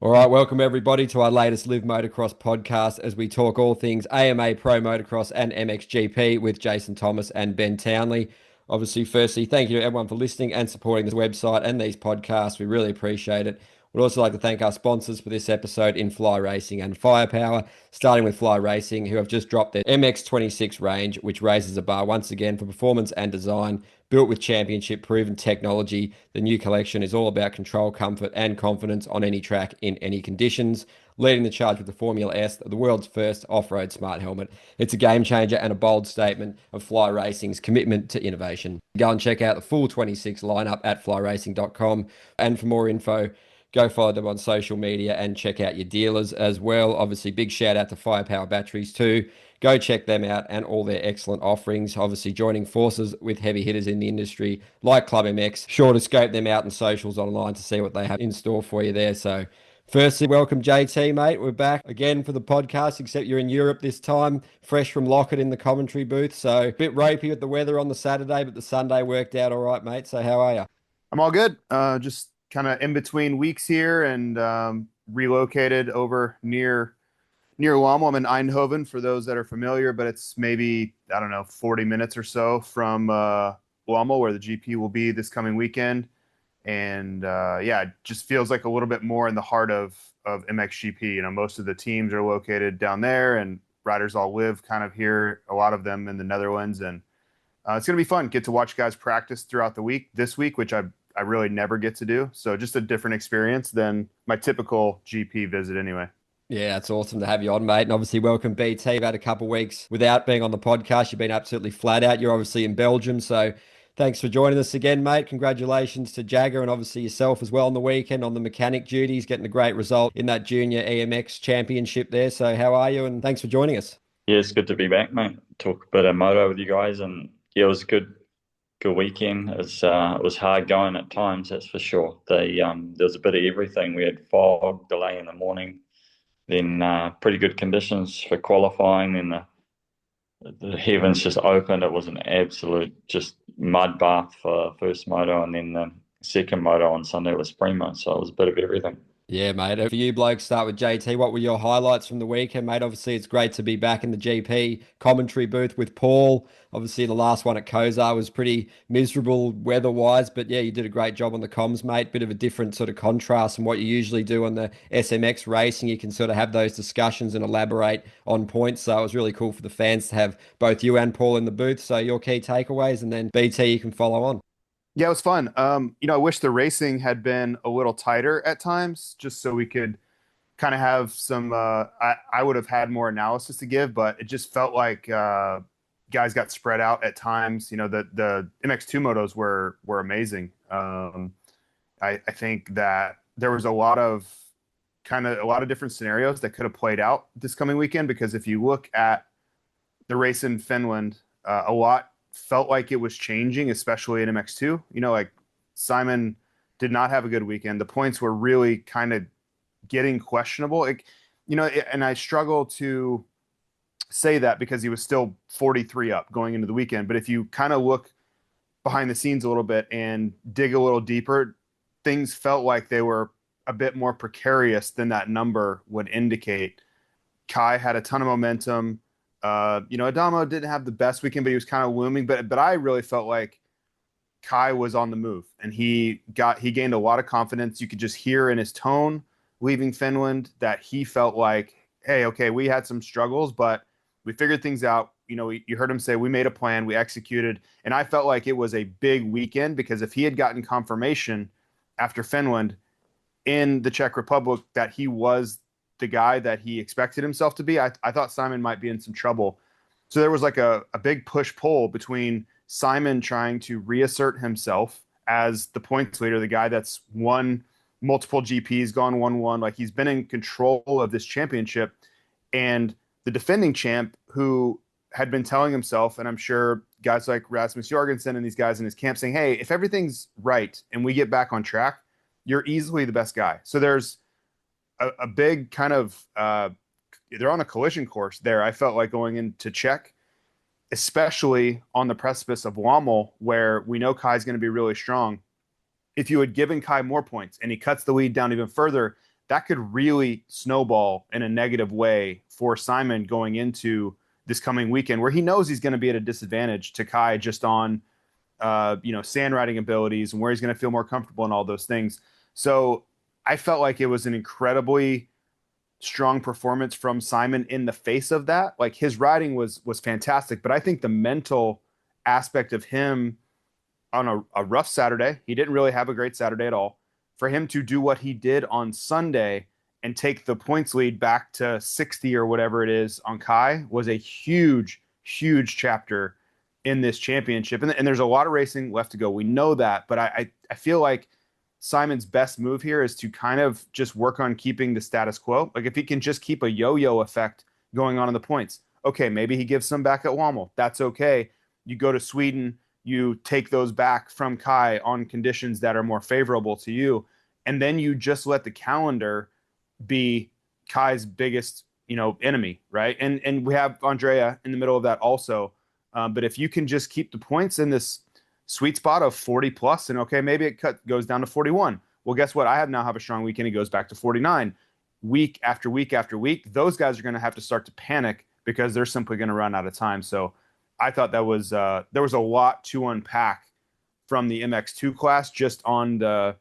All right, welcome everybody to our latest Live Motocross podcast as we talk all things AMA Pro Motocross and MXGP with Jason Thomas and Ben Townley. Obviously, firstly, thank you to everyone for listening and supporting this website and these podcasts. We really appreciate it. We'd also like to thank our sponsors for this episode in Fly Racing and Firepower, starting with Fly Racing, who have just dropped their MX26 range, which raises the bar once again for performance and design. Built with championship proven technology, the new collection is all about control, comfort, and confidence on any track in any conditions. Leading the charge with the Formula S, the world's first off road smart helmet. It's a game changer and a bold statement of Fly Racing's commitment to innovation. Go and check out the full 26 lineup at flyracing.com. And for more info, go follow them on social media and check out your dealers as well. Obviously, big shout out to Firepower Batteries too. Go check them out and all their excellent offerings. Obviously, joining forces with heavy hitters in the industry like Club MX. Sure to scope them out in socials online to see what they have in store for you there. So, firstly, welcome JT, mate. We're back again for the podcast, except you're in Europe this time, fresh from Lockett in the commentary booth. So, a bit ropey with the weather on the Saturday, but the Sunday worked out all right, mate. So, how are you? I'm all good. Just kind of in between weeks here and relocated over near Lommel. I'm in Eindhoven for those that are familiar, but it's maybe, I don't know, 40 minutes or so from Lommel where the GP will be this coming weekend. And yeah, it just feels like a little bit more in the heart of MXGP. You know, most of the teams are located down there and riders all live kind of here, a lot of them in the Netherlands. And it's going to be fun. Get to watch guys practice throughout the week this week, which I really never get to do. So just a different experience than my typical GP visit anyway. Yeah, it's awesome to have you on, mate. And obviously, welcome BT. You've had a couple of weeks without being on the podcast. You've been absolutely flat out. You're obviously in Belgium. So thanks for joining us again, mate. Congratulations to Jagger and obviously yourself as well on the weekend on the mechanic duties, getting a great result in that junior EMX championship there. So how are you? And thanks for joining us. Yeah, it's good to be back, mate. Talk a bit of moto with you guys, and yeah, it was a good weekend. It was hard going at times, that's for sure. There was a bit of everything. We had fog, delay in the morning, then pretty good conditions for qualifying, and the heavens just opened. It was an absolute just mud bath for first moto, and then the second moto on Sunday was primo. So it was a bit of everything. Yeah, mate. For you blokes, start with JT. What were your highlights from the weekend, mate? Obviously, it's great to be back in the GP commentary booth with Paul. Obviously, the last one at Kozar was pretty miserable weather-wise, but yeah, you did a great job on the comms, mate. Bit of a different sort of contrast from what you usually do on the SMX racing. You can sort of have those discussions and elaborate on points. So it was really cool for the fans to have both you and Paul in the booth. So your key takeaways, and then BT, you can follow on. Yeah, it was fun. I wish the racing had been a little tighter at times, just so we could kind of have some. I would have had more analysis to give, but it just felt like guys got spread out at times. You know, the MX2 motos were amazing. I think that there was a lot of different scenarios that could have played out this coming weekend, because if you look at the race in Finland, a lot felt like it was changing, especially in MX2. You know, like Simon did not have a good weekend. The points were really kind of getting questionable. And I struggle to say that because he was still 43 up going into the weekend. But if you kind of look behind the scenes a little bit and dig a little deeper, things felt like they were a bit more precarious than that number would indicate. Kai had a ton of momentum. Adamo didn't have the best weekend, but he was kind of looming. But I really felt like Kai was on the move, and he gained a lot of confidence. You could just hear in his tone leaving Finland that he felt like, hey, okay, we had some struggles, but we figured things out. You know, you heard him say, we made a plan, we executed. And I felt like it was a big weekend, because if he had gotten confirmation after Finland in the Czech Republic that he was the guy that he expected himself to be, I thought Simon might be in some trouble. So there was like a big push-pull between Simon trying to reassert himself as the points leader, the guy that's won multiple GPs, gone 1-1, like he's been in control of this championship, and the defending champ, who had been telling himself, and I'm sure guys like Rasmus Jorgensen and these guys in his camp saying, hey, if everything's right and we get back on track, you're easily the best guy. So there's a big kind of they're on a collision course there. I felt like going into Czech, especially on the precipice of Lommel, where we know Kai's going to be really strong. If you had given Kai more points and he cuts the lead down even further, that could really snowball in a negative way for Simon going into this coming weekend, where he knows he's going to be at a disadvantage to Kai just on, sand riding abilities and where he's going to feel more comfortable and all those things. So I felt like it was an incredibly strong performance from Simon in the face of that. Like, his riding was fantastic, but I think the mental aspect of him on a rough Saturday, he didn't really have a great Saturday at all. For him to do what he did on Sunday and take the points lead back to 60 or whatever it is on Kai was a huge, huge chapter in this championship. And there's a lot of racing left to go. We know that, but I feel like Simon's best move here is to kind of just work on keeping the status quo. Like, if he can just keep a yo-yo effect going on in the points, okay, maybe he gives some back at Lommel. That's okay. You go to Sweden, you take those back from Kai on conditions that are more favorable to you, and then you just let the calendar be Kai's biggest, enemy, right? And we have Andrea in the middle of that also. But if you can just keep the points in this sweet spot of 40 plus, and okay, maybe it goes down to 41. Well, guess what? I now have a strong weekend. It goes back to 49. Week after week after week, those guys are going to have to start to panic because they're simply going to run out of time. So I thought that was there was a lot to unpack from the MX2 class, just on the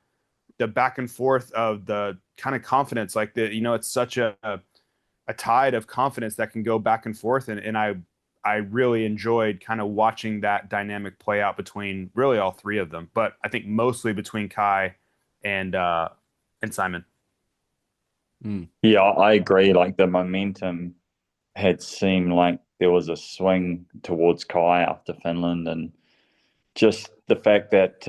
back and forth of the kind of confidence. Like, it's such a tide of confidence that can go back and forth. And I really enjoyed kind of watching that dynamic play out between really all three of them, but I think mostly between Kai and Simon. Yeah, I agree. Like, the momentum had seemed like there was a swing towards Kai after Finland, and just the fact that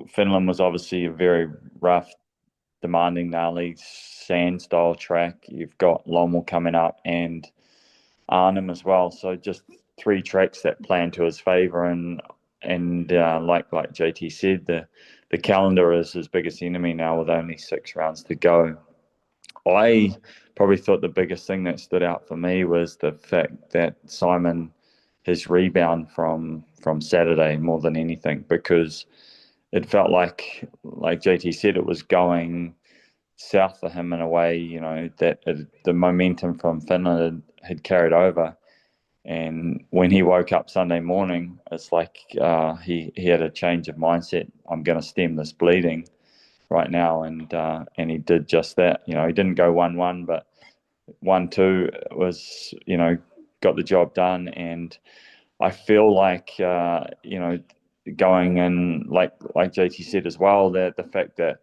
Finland was obviously a very rough, demanding, gnarly sand style track. You've got Lommel coming up and Arnhem as well. So just three tracks that play into his favor, and like JT said, the calendar is his biggest enemy now with only 6 rounds to go. I probably thought the biggest thing that stood out for me was the fact that Simon, his rebound from Saturday more than anything, because it felt like JT said, it was going south for him in a way, that the momentum from Finland had carried over. And when he woke up Sunday morning, it's like he had a change of mindset. I'm going to stem this bleeding right now, and he did just that. He didn't go 1-1, but 1-2 was, got the job done. And I feel like going in, like JT said as well, that the fact that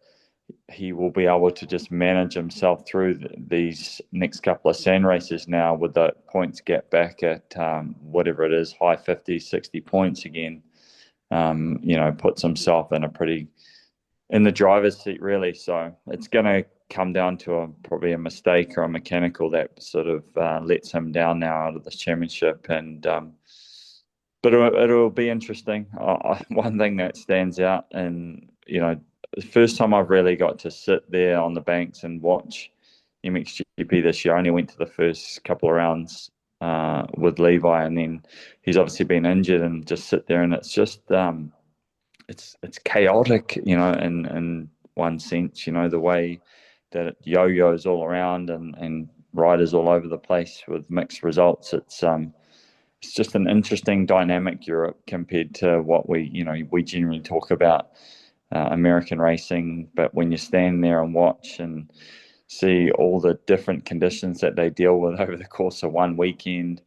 he will be able to just manage himself through these next couple of sand races now with the points gap back at whatever it is, high 50, 60 points again, puts himself in the driver's seat, really. So it's going to come down to probably a mistake or a mechanical that sort of lets him down now out of this championship. But it'll be interesting. One thing that stands out, and the first time I've really got to sit there on the banks and watch MXGP this year, I only went to the first couple of rounds with Levi, and then he's obviously been injured, and just sit there, and it's just it's chaotic, in one sense, the way that it yo-yos all around and riders all over the place with mixed results. It's just an interesting dynamic, Europe, compared to what we generally talk about American racing. But when you stand there and watch and see all the different conditions that they deal with over the course of one weekend,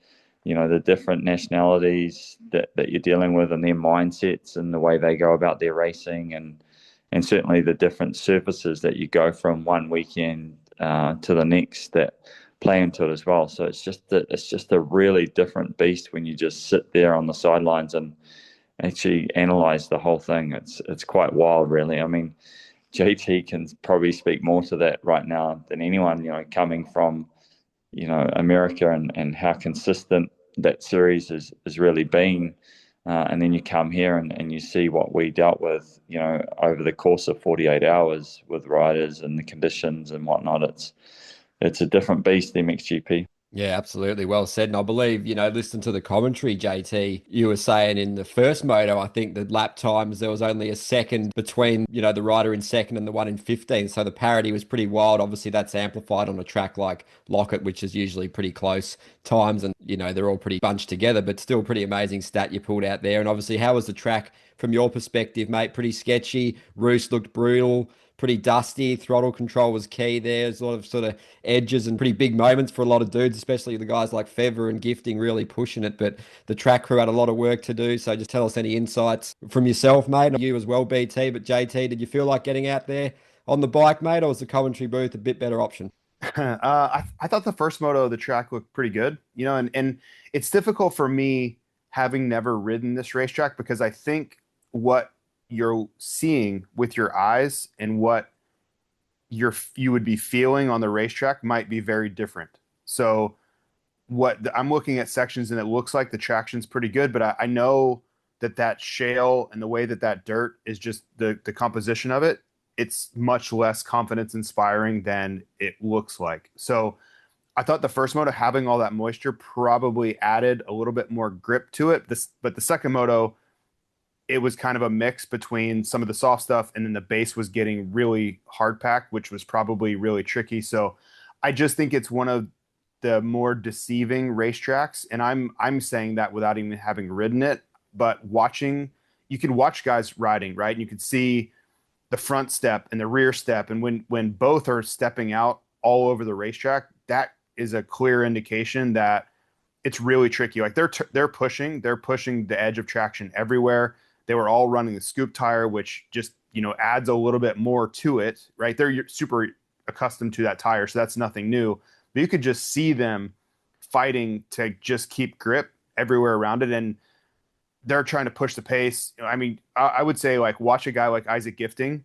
the different nationalities that you're dealing with and their mindsets and the way they go about their racing, and certainly the different surfaces that you go from one weekend to the next that play into it as well. So it's just a really different beast when you just sit there on the sidelines and actually analyze the whole thing. It's quite wild, really. I mean, JT can probably speak more to that right now than anyone, coming from America and how consistent that series has really been. And then you come here and you see what we dealt with, over the course of 48 hours with riders and the conditions and whatnot. It's a different beast, the MXGP. Yeah, absolutely. Well said. And I believe, listen to the commentary, JT, you were saying in the first moto, I think the lap times, there was only a second between, the rider in second and the one in 15. So the parity was pretty wild. Obviously, that's amplified on a track like Lockett, which is usually pretty close times. And, they're all pretty bunched together, but still pretty amazing stat you pulled out there. And obviously, how was the track from your perspective, mate? Pretty sketchy. Roos looked brutal, pretty dusty. Throttle control was key there. There's a lot of sort of edges and pretty big moments for a lot of dudes, especially the guys like Fever and Gifting really pushing it. But the track crew had a lot of work to do. So just tell us any insights from yourself, mate. You as well, BT. But JT, did you feel like getting out there on the bike, mate, or was the commentary booth a bit better option? I thought the first moto of the track looked pretty good, and it's difficult for me having never ridden this racetrack because I think what you're seeing with your eyes and what you would be feeling on the racetrack might be very different. So I'm looking at sections and it looks like the traction's pretty good, but I know that shale and the way that dirt is just the composition of it, it's much less confidence inspiring than it looks like. So I thought the first moto having all that moisture probably added a little bit more grip to it. But the second moto, it was kind of a mix between some of the soft stuff and then the base was getting really hard packed, which was probably really tricky. So I just think it's one of the more deceiving racetracks. And I'm saying that without even having ridden it, but you could watch guys riding, right? And you could see the front step and the rear step. And when both are stepping out all over the racetrack, that is a clear indication that it's really tricky. Like they're pushing the edge of traction everywhere. They were all running the scoop tire, which just, adds a little bit more to it, right? They're super accustomed to that tire, so that's nothing new. But you could just see them fighting to just keep grip everywhere around it. And they're trying to push the pace. I mean, I would say like watch a guy like Isaac Gifting.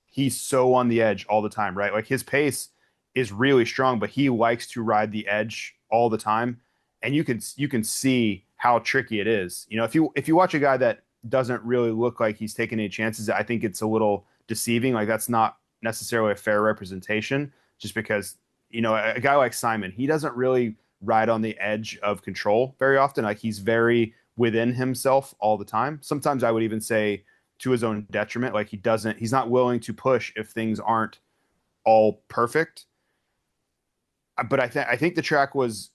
He's so on the edge all the time, right? Like his pace is really strong, but he likes to ride the edge all the time. And you can see how tricky it is. If you watch a guy that doesn't really look like he's taking any chances, I think it's a little deceiving. Like that's not necessarily a fair representation just because, a guy like Simon, he doesn't really ride on the edge of control very often. Like he's very within himself all the time. Sometimes I would even say to his own detriment, like he's not willing to push if things aren't all perfect. But I think the track was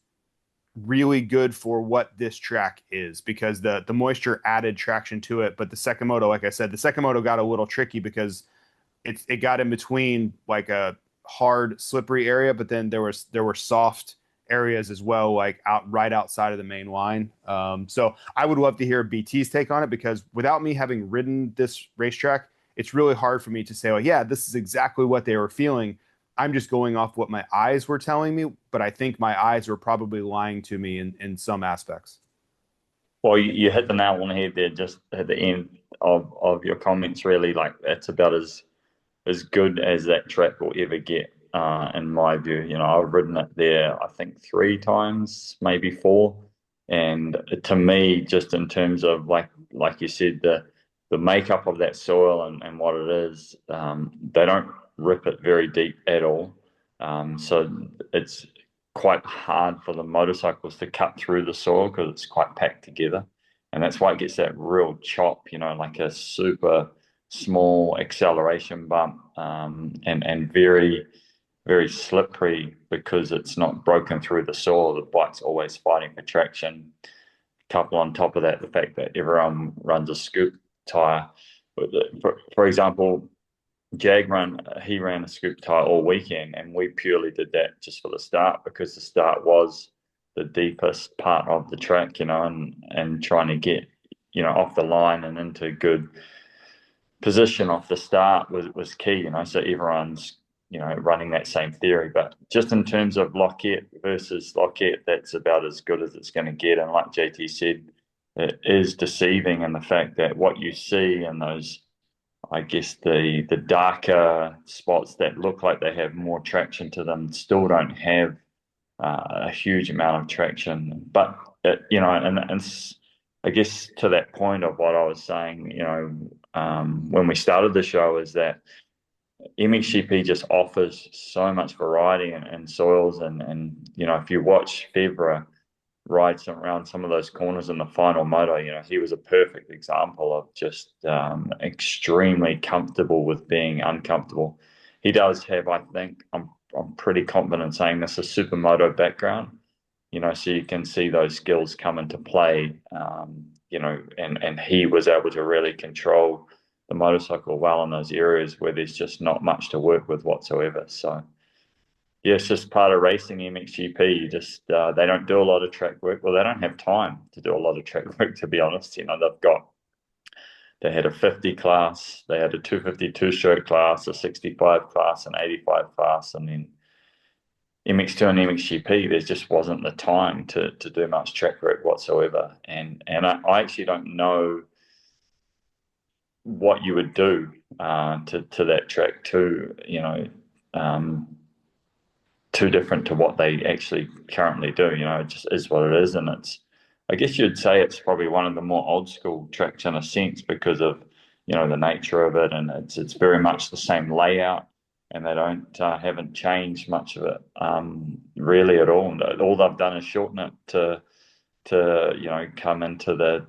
really good for what this track is because the moisture added traction to it. But the second moto, like I said, the second moto got a little tricky because it got in between like a hard slippery area, but then there were soft areas as well, like right outside of the main line. So I would love to hear BT's take on it because without me having ridden this racetrack, it's really hard for me to say, oh yeah, this is exactly what they were feeling. I'm just going off what my eyes were telling me, but I think my eyes were probably lying to me in some aspects. Well, you hit the nail on the head there just at the end of your comments, really. Like, it's about as good as that track will ever get, in my view. I've ridden it there, I think, 3 times, maybe 4. And to me, just in terms of, like you said, the makeup of that soil and what it is, they don't rip it very deep at all. So it's quite hard for the motorcycles to cut through the soil because it's quite packed together. And that's why it gets that real chop, like a super small acceleration bump, and very, very slippery because it's not broken through the soil. The bike's always fighting for traction. Couple on top of that, the fact that everyone runs a scoop tire. For example, he ran a scoop tire all weekend, and we purely did that just for the start because the start was the deepest part of the track, and trying to get, off the line and into good position off the start was key, so everyone's, running that same theory. But just in terms of Lockett versus Lockett, that's about as good as it's going to get. And like JT said, it is deceiving in the fact that what you see in those, I guess, the darker spots that look like they have more traction to them still don't have a huge amount of traction. But and I guess to that point of what I was saying, when we started the show, is that MXGP just offers so much variety and soils, and if you watch Febvre ride around some of those corners in the final moto, he was a perfect example of just extremely comfortable with being uncomfortable. He does have, I think, I'm pretty confident saying this, a supermoto background, so you can see those skills come into play, and he was able to really control the motorcycle well in those areas where there's just not much to work with whatsoever. So, yeah, it's just part of racing MXGP. You just they don't do a lot of track work. Well, they don't have time to do a lot of track work, to be honest. They had a 50 class, they had a 252 stroke class, a 65 class, an 85 class, and then MX2 and MXGP, there just wasn't the time to do much track work whatsoever. And I actually don't know what you would do to that track too, too different to what they actually currently do. It just is what it is. And I guess you'd say it's probably one of the more old school tracks in a sense because of, the nature of it. And it's very much the same layout, and they haven't changed much of it really at all. All they've done is shorten it to come into the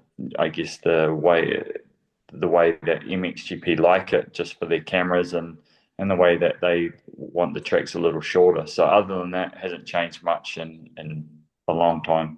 way that MXGP like it, just for their cameras and the way that they want the tracks a little shorter. So other than that, it hasn't changed much in a long time.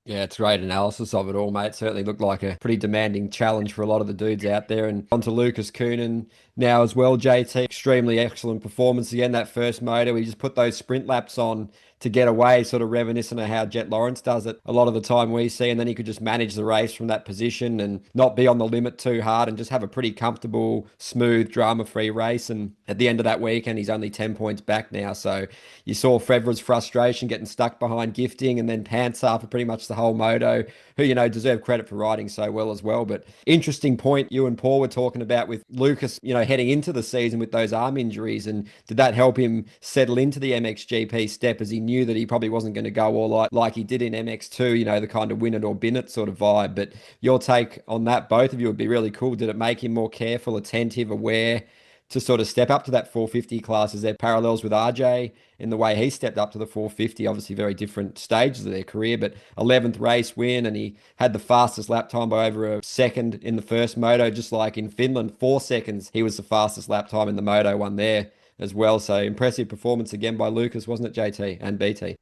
Yeah, it's great analysis of it all, mate. Certainly looked like a pretty demanding challenge for a lot of the dudes out there. And on to Lucas Coenen now as well, JT. Extremely excellent performance again, that first motor. We just put those sprint laps on to get away, sort of reminiscent of how Jet Lawrence does it a lot of the time we see. And then he could just manage the race from that position and not be on the limit too hard and just have a pretty comfortable, smooth, drama-free race. And at the end of that weekend, he's only 10 points back now. So you saw Fevre's frustration getting stuck behind Gifting, and then Pantsar for pretty much the whole moto, who, deserve credit for riding so well as well. But interesting point you and Paul were talking about with Lucas, heading into the season with those arm injuries. And did that help him settle into the MXGP step, as he knew that he probably wasn't going to go all out like he did in MX2, the kind of win it or bin it sort of vibe? But your take on that, both of you, would be really cool. Did it make him more careful, attentive, aware to sort of step up to that 450 class? Is there parallels with RJ in the way he stepped up to the 450? Obviously very different stages of their career, but 11th race win, and he had the fastest lap time by over a second in the first moto, just like in Finland, 4 seconds. He was the fastest lap time in the moto one there as well. So impressive performance again by Lucas, wasn't it, JT and BT?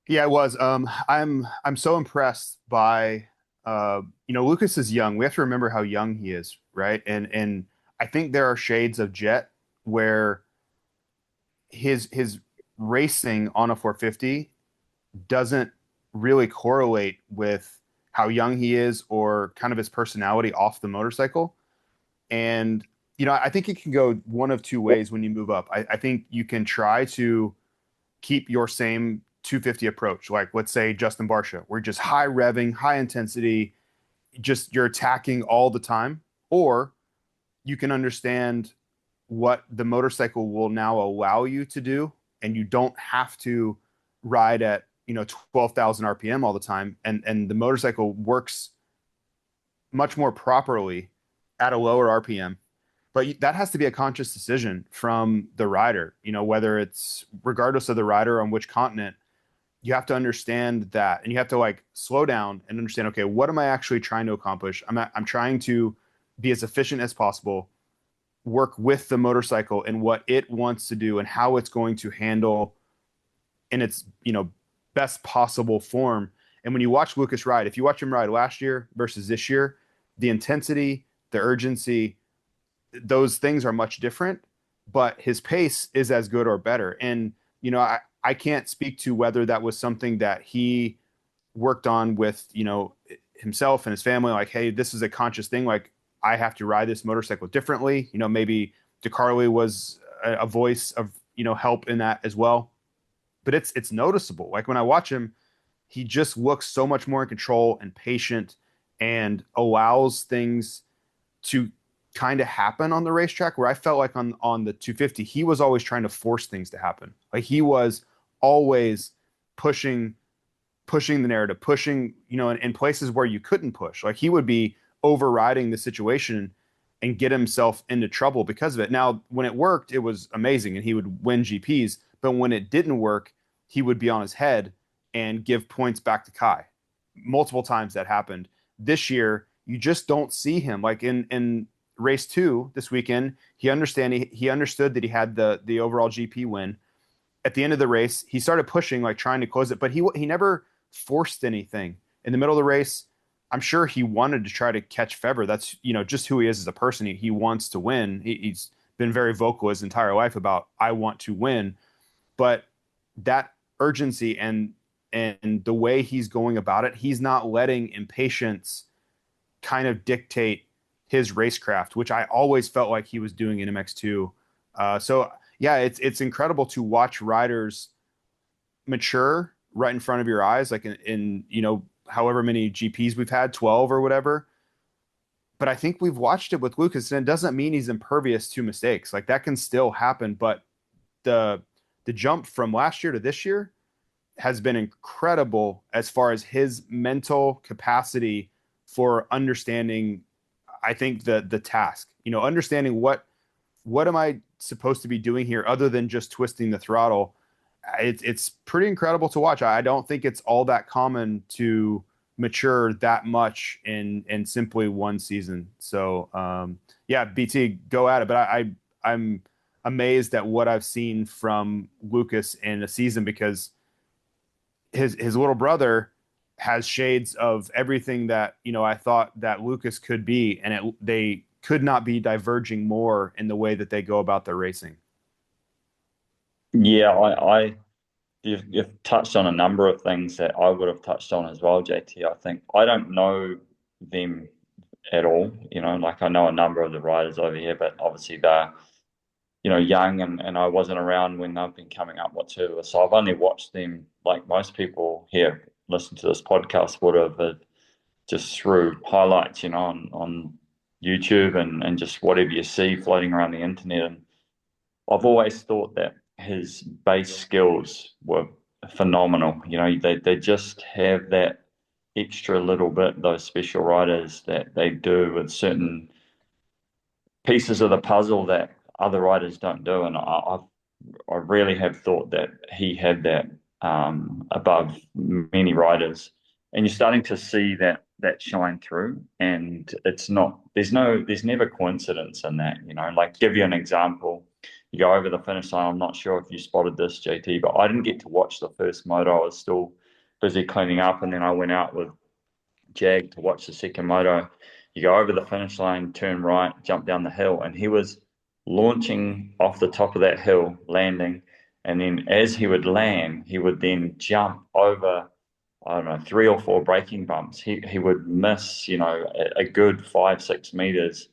Yeah, it was. I'm so impressed by Lucas is young. We have to remember how young he is, right? And I think there are shades of Jet where his racing on a 450 doesn't really correlate with how young he is or kind of his personality off the motorcycle. And, I think it can go one of two ways when you move up. I think you can try to keep your same 250 approach, like let's say Justin Barcia, where just high revving, high intensity, just you're attacking all the time. Or you can understand what the motorcycle will now allow you to do, and you don't have to ride at 12,000 RPM all the time, and the motorcycle works much more properly at a lower RPM. But that has to be a conscious decision from the rider, whether it's regardless of the rider on which continent. You have to understand that, and you have to slow down and understand, okay, what am I actually trying to accomplish? I'm trying to be as efficient as possible, work with the motorcycle and what it wants to do and how it's going to handle in its best possible form. And when you watch Lucas ride, if you watch him ride last year versus this year, the intensity, the urgency, those things are much different, but his pace is as good or better. And I can't speak to whether that was something that he worked on with himself and his family, like, hey, this is a conscious thing, like I have to ride this motorcycle differently. Maybe DeCarli was a voice of help in that as well. But it's noticeable. Like when I watch him, he just looks so much more in control and patient and allows things to kind of happen on the racetrack, where I felt like on the 250, he was always trying to force things to happen. Like he was always pushing the narrative, pushing, in places where you couldn't push. Like he would be overriding the situation and get himself into trouble because of it. Now, when it worked, it was amazing and he would win GPs. But when it didn't work, he would be on his head and give points back to Kai. Multiple times that happened. This year, you just don't see him. Like in race 2 this weekend, he understood that he had the overall GP win. At the end of the race, he started pushing, like trying to close it, but he never forced anything. In the middle of the race, I'm sure he wanted to try to catch Febvre. That's, just who he is as a person. He wants to win. He's been very vocal his entire life about, I want to win. But that urgency and the way he's going about it, he's not letting impatience kind of dictate his racecraft, which I always felt like he was doing in MX2. So yeah, it's incredible to watch riders mature right in front of your eyes, like in however many GPs we've had, 12 or whatever. But I think we've watched it with Lucas, and it doesn't mean he's impervious to mistakes. Like that can still happen, but the jump from last year to this year has been incredible as far as his mental capacity for understanding, I think, the task. Understanding what am I supposed to be doing here other than just twisting the throttle. It's pretty incredible to watch. I don't think it's all that common to mature that much in simply one season. So yeah, BT, go at it. But I'm amazed at what I've seen from Lucas in a season, because his little brother has shades of everything that I thought that Lucas could be, and they could not be diverging more in the way that they go about their racing. Yeah, you've touched on a number of things that I would have touched on as well, JT. I think I don't know them at all. Like I know a number of the riders over here, but obviously they're young, and I wasn't around when they've been coming up whatsoever. So I've only watched them, like most people here listen to this podcast would have, just through highlights, on YouTube and just whatever you see floating around the internet. And I've always thought that his base skills were phenomenal. They just have that extra little bit, those special riders that they do with certain pieces of the puzzle that other riders don't do. And I really have thought that he had that above many riders. And you're starting to see that shine through. And there's never coincidence in that. Like, give you an example. You go over the finish line. I'm not sure if you spotted this, JT, but I didn't get to watch the first moto. I was still busy cleaning up, and then I went out with Jag to watch the second moto. You go over the finish line, turn right, jump down the hill, and he was launching off the top of that hill, landing, and then as he would land, he would then jump over, I don't know, 3 or 4 braking bumps. He would miss, a good 5-6 meters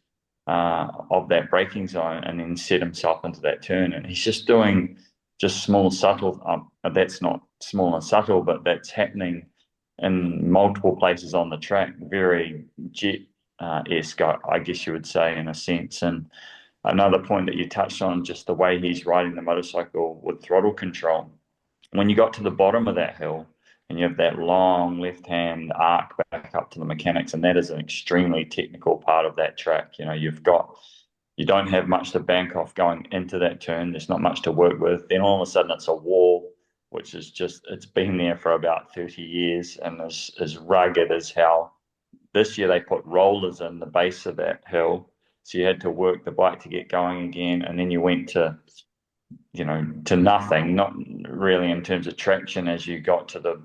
of that braking zone, and then set himself into that turn. And he's just doing small, subtle. That's not small and subtle, but that's happening in multiple places on the track. Very jet-esque, I guess you would say, in a sense. And another point that you touched on, just the way he's riding the motorcycle with throttle control. When you got to the bottom of that hill, and you have that long left-hand arc back up to the mechanics, and that is an extremely technical part of that track. You don't have much to bank off going into that turn. There's not much to work with. Then all of a sudden it's a wall, which is it's been there for about 30 years and is as rugged as hell. This year they put rollers in the base of that hill, so you had to work the bike to get going again, and then you went to nothing, not really in terms of traction, as you got to the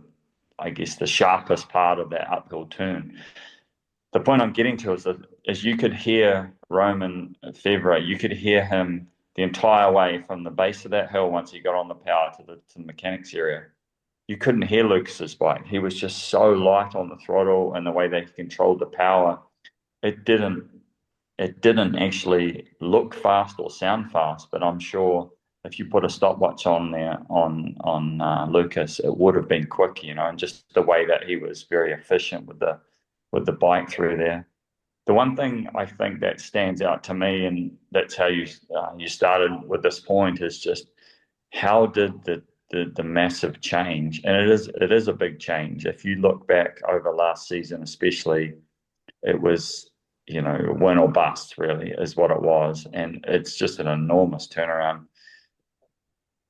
sharpest part of that uphill turn. The point I'm getting to is you could hear Roman Febvre, you could hear him the entire way from the base of that hill once he got on the power to the mechanics area. You couldn't hear Lucas's bike. He was just so light on the throttle, and the way that he controlled the power, it didn't actually look fast or sound fast, but I'm sure if you put a stopwatch on there on Lucas, it would have been quick, and just the way that he was very efficient with the bike through there. The one thing I think that stands out to me, and that's how you started with this point, is just how did the massive change, and it is a big change. If you look back over last season, especially, it was win or bust really is what it was. And it's just an enormous turnaround.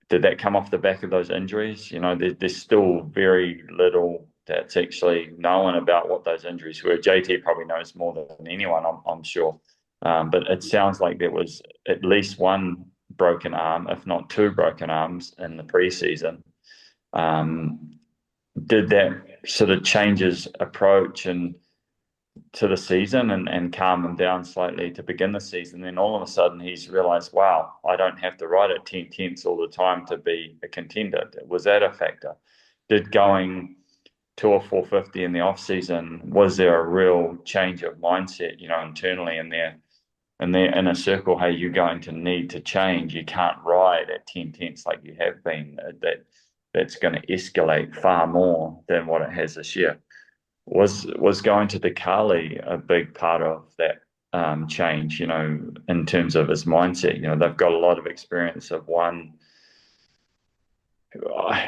Did that come off the back of those injuries? There's still very little that's actually known about what those injuries were. JT probably knows more than anyone, I'm sure. But it sounds like there was at least one broken arm, if not two broken arms in the preseason. Did that sort of change his approach and to the season and calm him down slightly to begin the season? Then all of a sudden he's realized, wow, I don't have to ride at 10 tenths all the time to be a contender. Was that a factor? Did going to a 450 in the off season, was there a real change of mindset, internally in their inner circle? Hey, you're going to need to change. You can't ride at 10 tenths like you have been. That's going to escalate far more than what it has this year. Was going to the Kali a big part of that change, in terms of his mindset? They've got a lot of experience of won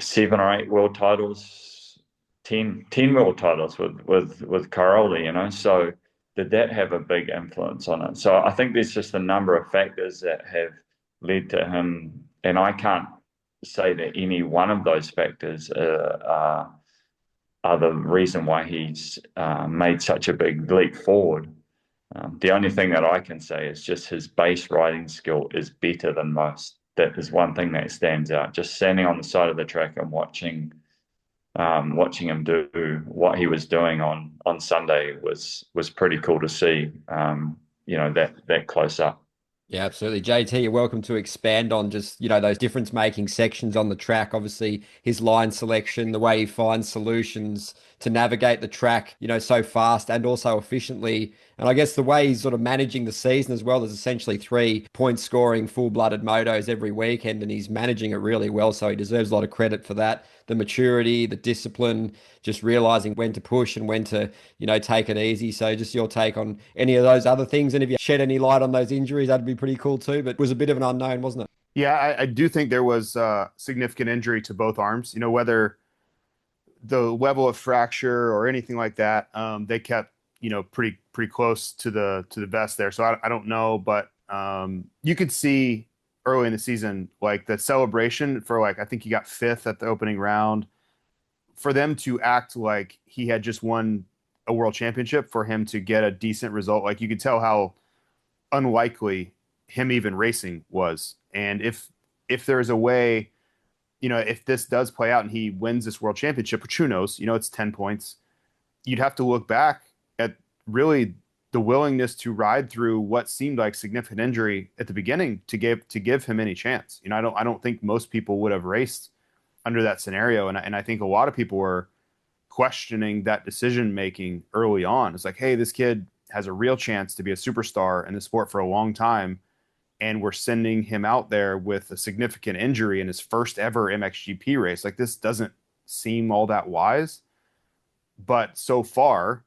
7 or 8 world titles, 10 world titles with Caroli, so did that have a big influence on it? So I think there's just a number of factors that have led to him, and I can't say that any one of those factors are the reason why he's made such a big leap forward. The only thing that I can say is just his base riding skill is better than most. That is one thing that stands out. Just standing on the side of the track and watching him do what he was doing on Sunday was pretty cool to see. That close up. Yeah, absolutely. JT, you're welcome to expand on just, those difference-making sections on the track. Obviously, his line selection, the way he finds solutions to navigate the track, so fast and also efficiently. And I guess the way he's sort of managing the season as well. There's essentially 3 point-scoring, full-blooded motos every weekend, and he's managing it really well, so he deserves a lot of credit for that. The maturity, the discipline, just realizing when to push and when to, take it easy. So just your take on any of those other things. And if you shed any light on those injuries, that'd be pretty cool too. But it was a bit of an unknown, wasn't it? Yeah, I do think there was significant injury to both arms. Whether the level of fracture or anything like that, they kept, pretty close to the vest there. So I don't know, but you could see early in the season, like the celebration for I think he got 5th at the opening round. For them to act like he had just won a world championship, for him to get a decent result, you could tell how unlikely him even racing was. And if there's a way, if this does play out and he wins this world championship, which who knows, it's 10 points, you'd have to look back at really the willingness to ride through what seemed like significant injury at the beginning to give him any chance. I don't think most people would have raced under that scenario. And I think a lot of people were questioning that decision making early on. It's like, hey, this kid has a real chance to be a superstar in the sport for a long time, and we're sending him out there with a significant injury in his first ever MXGP race. This doesn't seem all that wise. But so far,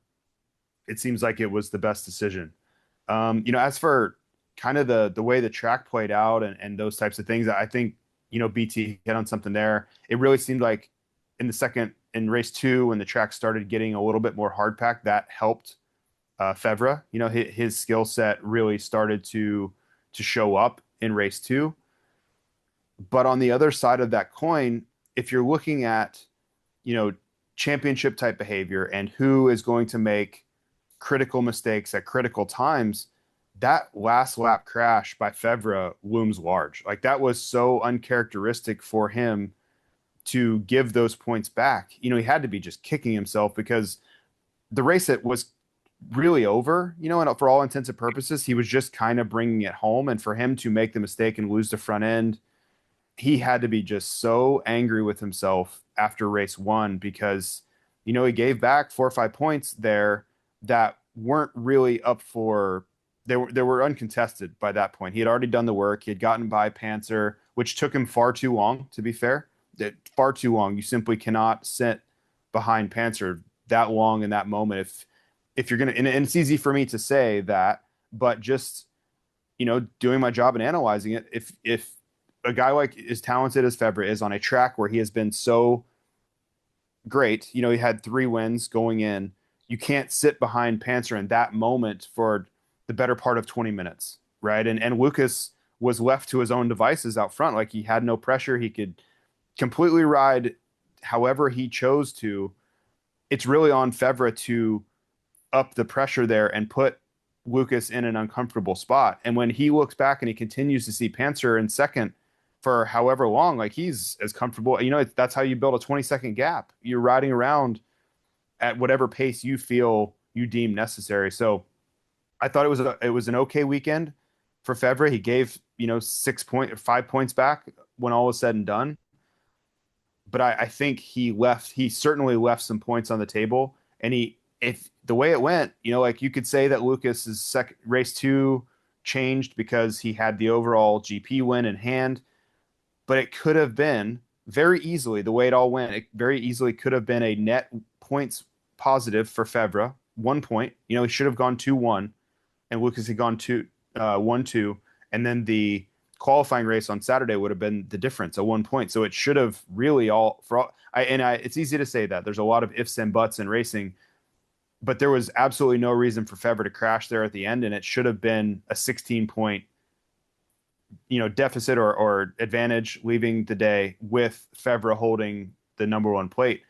it seems like it was the best decision. As for kind of the way the track played out and those types of things, I think, BT hit on something there. It really seemed like in race 2, when the track started getting a little bit more hard packed, that helped Fevre. His skill set really started to show up in race 2. But on the other side of that coin, if you're looking at, championship type behavior and who is going to make critical mistakes at critical times, that last lap crash by Fevre looms large. That was so uncharacteristic for him to give those points back. He had to be just kicking himself, because the race that was really over, and for all intents and purposes, he was just kind of bringing it home. And for him to make the mistake and lose the front end, he had to be just so angry with himself after race 1, because, he gave back 4 or 5 points there that weren't really up for, they were uncontested by that point. He had already done the work. He had gotten by Panzer, which took him far too long, to be fair. Far too long. You simply cannot sit behind Panzer that long in that moment. If you're going to, and it's easy for me to say that, but just, doing my job and analyzing it, if a guy like as talented as Fevre is on a track where he has been so great, he had 3 wins going in, you can't sit behind Panzer in that moment for the better part of 20 minutes, right? And Lucas was left to his own devices out front. Like, he had no pressure. He could completely ride however he chose to. It's really on Fevre to up the pressure there and put Lucas in an uncomfortable spot. And when he looks back and he continues to see Panzer in second for however long, like, he's as comfortable. That's how you build a 20-second gap. You're riding around at whatever pace you feel you deem necessary. So I thought it was an okay weekend for Fevre. He gave 5 points back when all was said and done. But I think he certainly left some points on the table. And if the way it went, like, you could say that Lucas's race 2 changed because he had the overall GP win in hand, but it could have been very easily, the way it all went, it very easily could have been a net points positive for Fevre, 1 point. He should have gone 2-1, and Lucas had gone 1-2, and then the qualifying race on Saturday would have been the difference, a 1 point. So it should have really it's easy to say that. There's a lot of ifs and buts in racing, but there was absolutely no reason for Fevre to crash there at the end, and it should have been a 16-point, deficit or advantage leaving the day with Fevre holding the number 1 plate.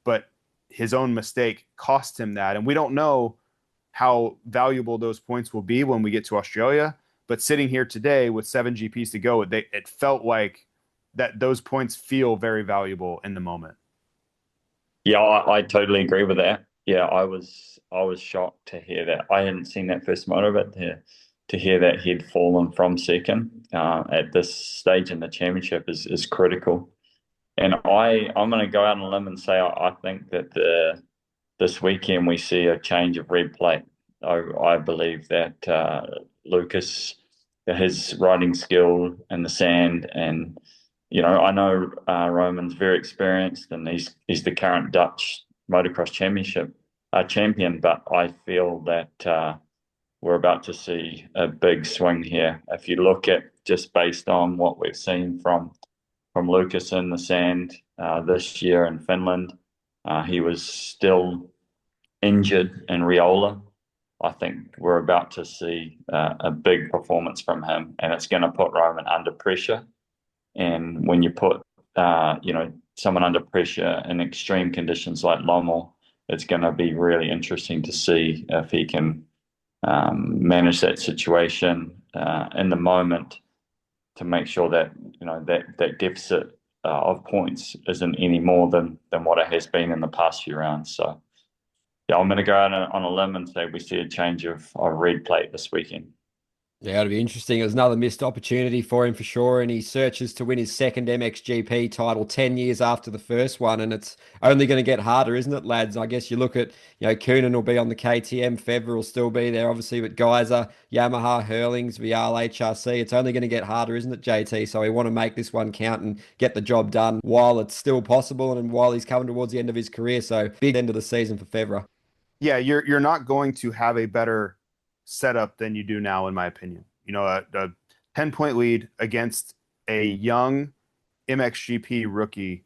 But his own mistake cost him that, and we don't know how valuable those points will be when we get to Australia. But sitting here today with 7 GPs to go, it felt like that those points feel very valuable in the moment. Yeah, I totally agree with that. Yeah, I was shocked to hear that. I hadn't seen that first moto, but to hear that he'd fallen from second at this stage in the championship is critical. And I'm going to go out on a limb and say I think that this weekend we see a change of red plate. I believe that Lucas, his riding skill in the sand, and I know Roman's very experienced, and he's the current Dutch Motocross Championship champion. But I feel that we're about to see a big swing here. If you look at just based on what we've seen from Lucas in the sand this year in Finland, he was still injured in Riola. I think we're about to see a big performance from him, and it's going to put Roman under pressure. And when you put, someone under pressure in extreme conditions like Lommel, it's going to be really interesting to see if he can manage that situation in the moment to make sure that that deficit of points isn't any more than what it has been in the past few rounds. So. Yeah, I'm going to go out on a limb and say we see a change of red plate this weekend. Yeah, it'll be interesting. It was another missed opportunity for him for sure, and he searches to win his second MXGP title 10 years after the first one, and it's only going to get harder, isn't it, lads? I guess you look at, Coenen will be on the KTM, Fevre will still be there, obviously, but Geyser, Yamaha, Hurlings, Vial, HRC, it's only going to get harder, isn't it, JT? So we want to make this one count and get the job done while it's still possible and while he's coming towards the end of his career. So big end of the season for Fevre. Yeah, you're not going to have a better setup than you do now, in my opinion. A 10-point lead against a young MXGP rookie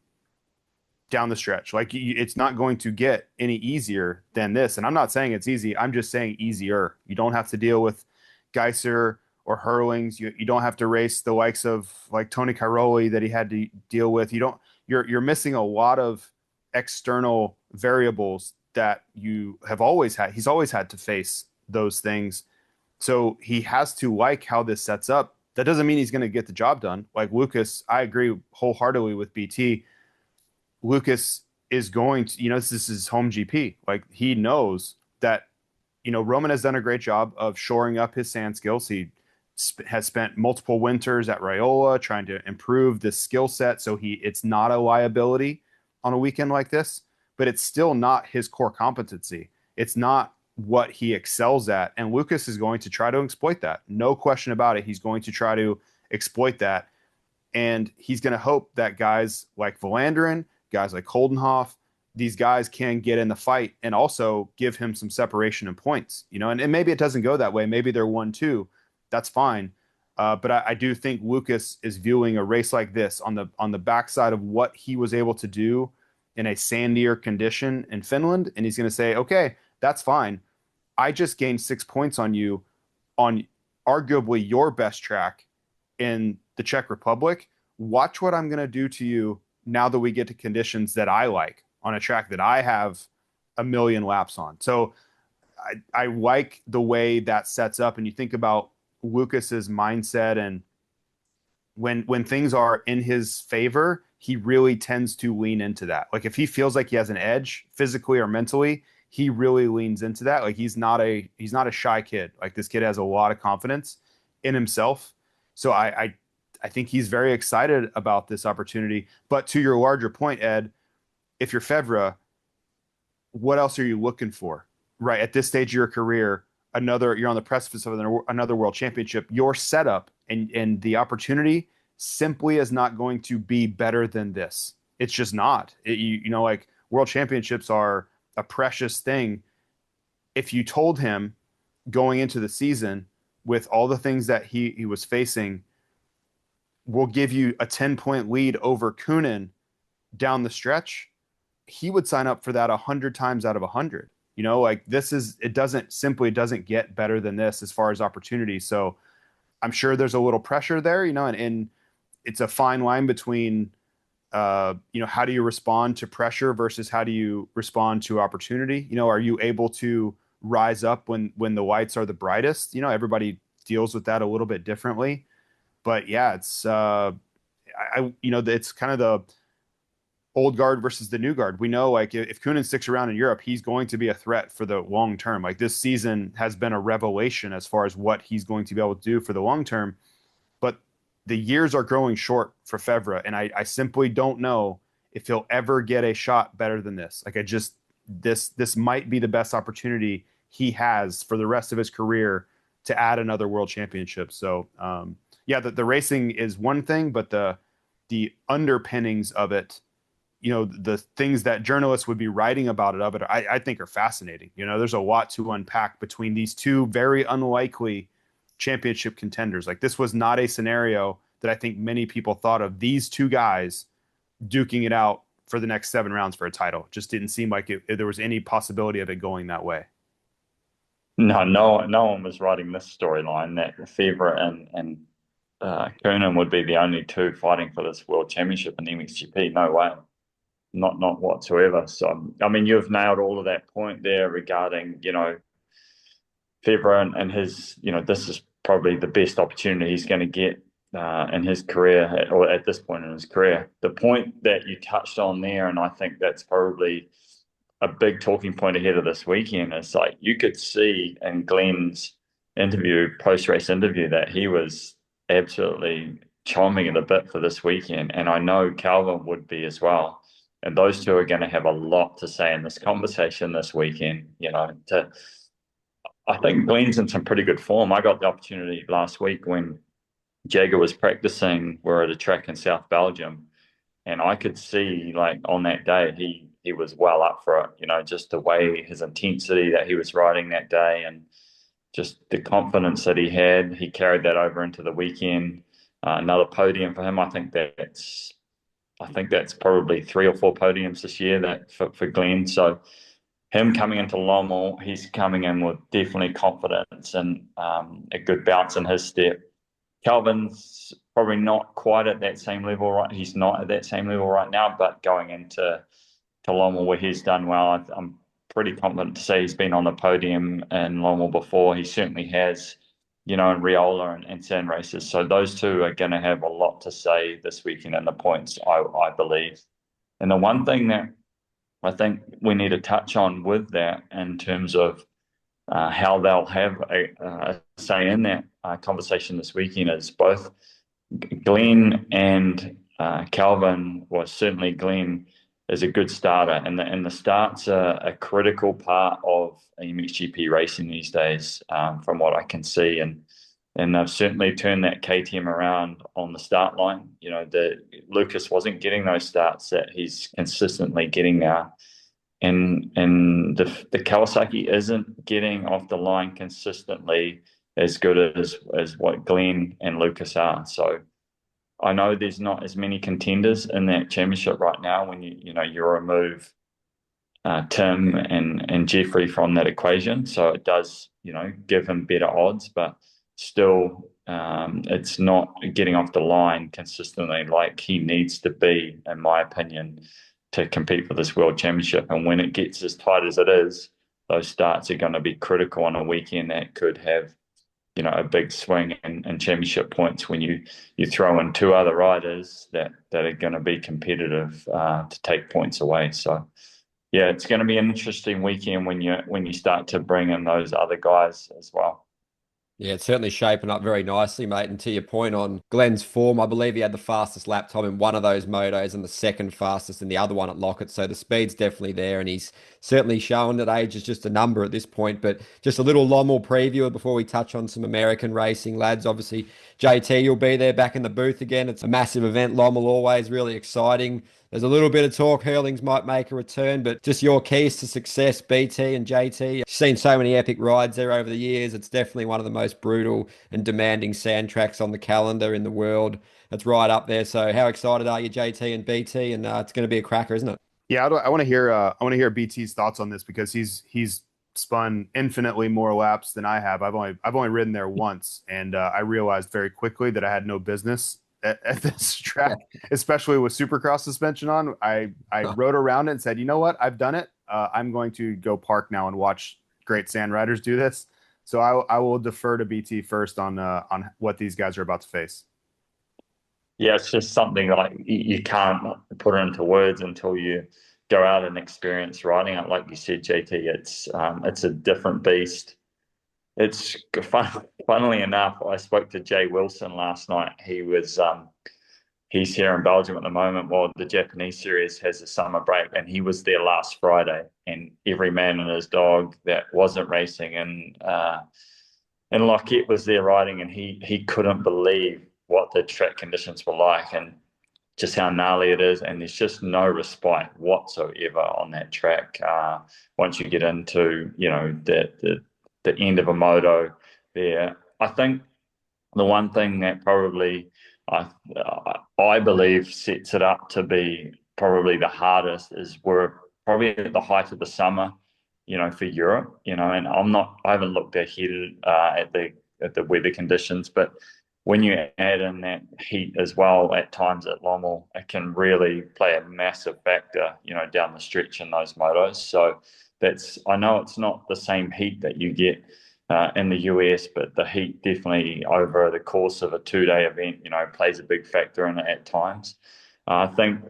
down the stretch. Like, it's not going to get any easier than this. And I'm not saying it's easy. I'm just saying easier. You don't have to deal with Geyser or Hurlings. You don't have to race the likes of like Tony Cairoli that he had to deal with. You're missing a lot of external variables that you have always had. He's always had to face those things. So he has to like how this sets up. That doesn't mean he's going to get the job done. Like Lucas, I agree wholeheartedly with BT. Lucas is going to, this is his home GP. Like, he knows that, Roman has done a great job of shoring up his sand skills. He has spent multiple winters at Riola trying to improve this skill set. So it's not a liability on a weekend like this. But it's still not his core competency. It's not what he excels at. And Lucas is going to try to exploit that. No question about it. He's going to try to exploit that. And he's going to hope that guys like Volanderen, guys like Koldenhoff, these guys can get in the fight and also give him some separation in points. And maybe it doesn't go that way. Maybe they're 1-2. That's fine. But I do think Lucas is viewing a race like this on the backside of what he was able to do in a sandier condition in Finland, and he's going to say, okay, that's fine. I just gained 6 points on you on arguably your best track in the Czech Republic. Watch what I'm going to do to you now that we get to conditions that I like on a track that I have a million laps on. So I like the way that sets up. And you think about Lucas's mindset, and when things are in his favor, he really tends to lean into that. Like if he feels like he has an edge physically or mentally, he really leans into that. Like he's not a shy kid. Like this kid has a lot of confidence in himself. So I think he's very excited about this opportunity. But to your larger point, Ed, if you're Fevra, what else are you looking for? Right at this stage of your career, you're on the precipice of another world championship. Your setup and the opportunity simply is not going to be better than this. It's just not. Like world championships are a precious thing. If you told him going into the season with all the things that he was facing, we'll give you a 10-point lead over Coenen down the stretch, he would sign up for that 100 times out of 100. Like it doesn't get better than this as far as opportunity. So I'm sure there's a little pressure there, and it's a fine line between, how do you respond to pressure versus how do you respond to opportunity? Are you able to rise up when the lights are the brightest? Everybody deals with that a little bit differently, but yeah, it's, it's kind of the old guard versus the new guard. We know like if Coenen sticks around in Europe, he's going to be a threat for the long term. Like this season has been a revelation as far as what he's going to be able to do for the long term. But the years are growing short for Fevra, and I simply don't know if he'll ever get a shot better than this. Like this might be the best opportunity he has for the rest of his career to add another world championship. So the racing is one thing, but the underpinnings of it, the things that journalists would be writing about it, I think are fascinating. There's a lot to unpack between these two very unlikely championship contenders. Like this was not a scenario that I think many people thought of, these two guys duking it out for the next 7 rounds for a title. It just didn't seem like there was any possibility of it going that way. No one was writing this storyline that Fevra and Coenen would be the only two fighting for this world championship in the MXGP. No way. Not whatsoever. So, I mean, you've nailed all of that point there regarding, Fevra and his, this is probably the best opportunity he's going to get in his career, or at this point in his career. The point that you touched on there, and I think that's probably a big talking point ahead of this weekend, is like you could see in Glenn's post-race interview, that he was absolutely chomping at the bit for this weekend. And I know Calvin would be as well. And those two are going to have a lot to say in this conversation this weekend. I think Glenn's in some pretty good form. I got the opportunity last week when Jagger was practicing. We're at a track in South Belgium, and I could see, like, on that day, he was well up for it. Just the way, his intensity that he was riding that day, and just the confidence that he had. He carried that over into the weekend. Another podium for him. I think that's probably 3 or 4 podiums this year that for Glenn. So him coming into Lommel, he's coming in with definitely confidence and a good bounce in his step. Calvin's probably not quite at that same level, right? He's not at that same level right now, but going into Lommel where he's done well, I'm pretty confident to say he's been on the podium in Lommel before. He certainly has, in Riola and Sand races. So those two are going to have a lot to say this weekend in the points, I believe. And the one thing that I think we need to touch on with that in terms of how they'll have a say in that conversation this weekend is both Glenn and Calvin, well, certainly Glenn is a good starter, and the starts are a critical part of MXGP racing these days, from what I can see, and they've certainly turned that KTM around on the start line. Lucas wasn't getting those starts that he's consistently getting now, and the Kawasaki isn't getting off the line consistently as good as what Glenn and Lucas are. So I know there's not as many contenders in that championship right now when you remove Tim and Jeffrey from that equation. So it does, give him better odds, but still, it's not getting off the line consistently like he needs to be, in my opinion, to compete for this world championship. And when it gets as tight as it is, those starts are going to be critical on a weekend that could have, a big swing in championship points when you throw in two other riders that are going to be competitive to take points away. So yeah, it's going to be an interesting weekend when you start to bring in those other guys as well. Yeah, it's certainly shaping up very nicely, mate. And to your point on Glenn's form, I believe he had the fastest lap time in one of those motos and the second fastest in the other one at Lockett. So the speed's definitely there, and he's certainly shown that age is just a number at this point. But just a little Lommel preview before we touch on some American racing, lads. Obviously, JT, you'll be there back in the booth again. It's a massive event. Lommel always really exciting. There's a little bit of talk Hurlings might make a return, but just your keys to success, BT and JT. I've seen so many epic rides there over the years. It's definitely one of the most brutal and demanding sand tracks on the calendar in the world. It's right up there. So how excited are you, JT and BT? And it's going to be a cracker, isn't it? Yeah, I want to hear BT's thoughts on this, because he's spun infinitely more laps than I have. I've only ridden there once, and I realized very quickly that I had no business at this track, especially with Supercross suspension on. I rode around it and said, you know what, I've done it. I'm going to go park now and watch great sand riders do this. So I will defer to BT first on what these guys are about to face. Yeah, it's just something like you can't put it into words until you go out and experience riding it. Like you said, JT, it's a different beast. It's funnily enough, I spoke to Jay Wilson last night. He's here in Belgium at the moment while the Japanese series has a summer break, and he was there last Friday. And every man and his dog that wasn't racing and Lockett was there riding, and he couldn't believe what the track conditions were like and just how gnarly it is. And there's just no respite whatsoever on that track. Once you get into the end of a moto there, I think the one thing that probably I believe sets it up to be probably the hardest is we're probably at the height of the summer, for Europe, and I haven't looked ahead at the weather conditions, but when you add in that heat as well at times at Lommel, it can really play a massive factor, down the stretch in those motos. So I know it's not the same heat that you get in the US, but the heat definitely over the course of a 2-day event, plays a big factor in it at times. I think,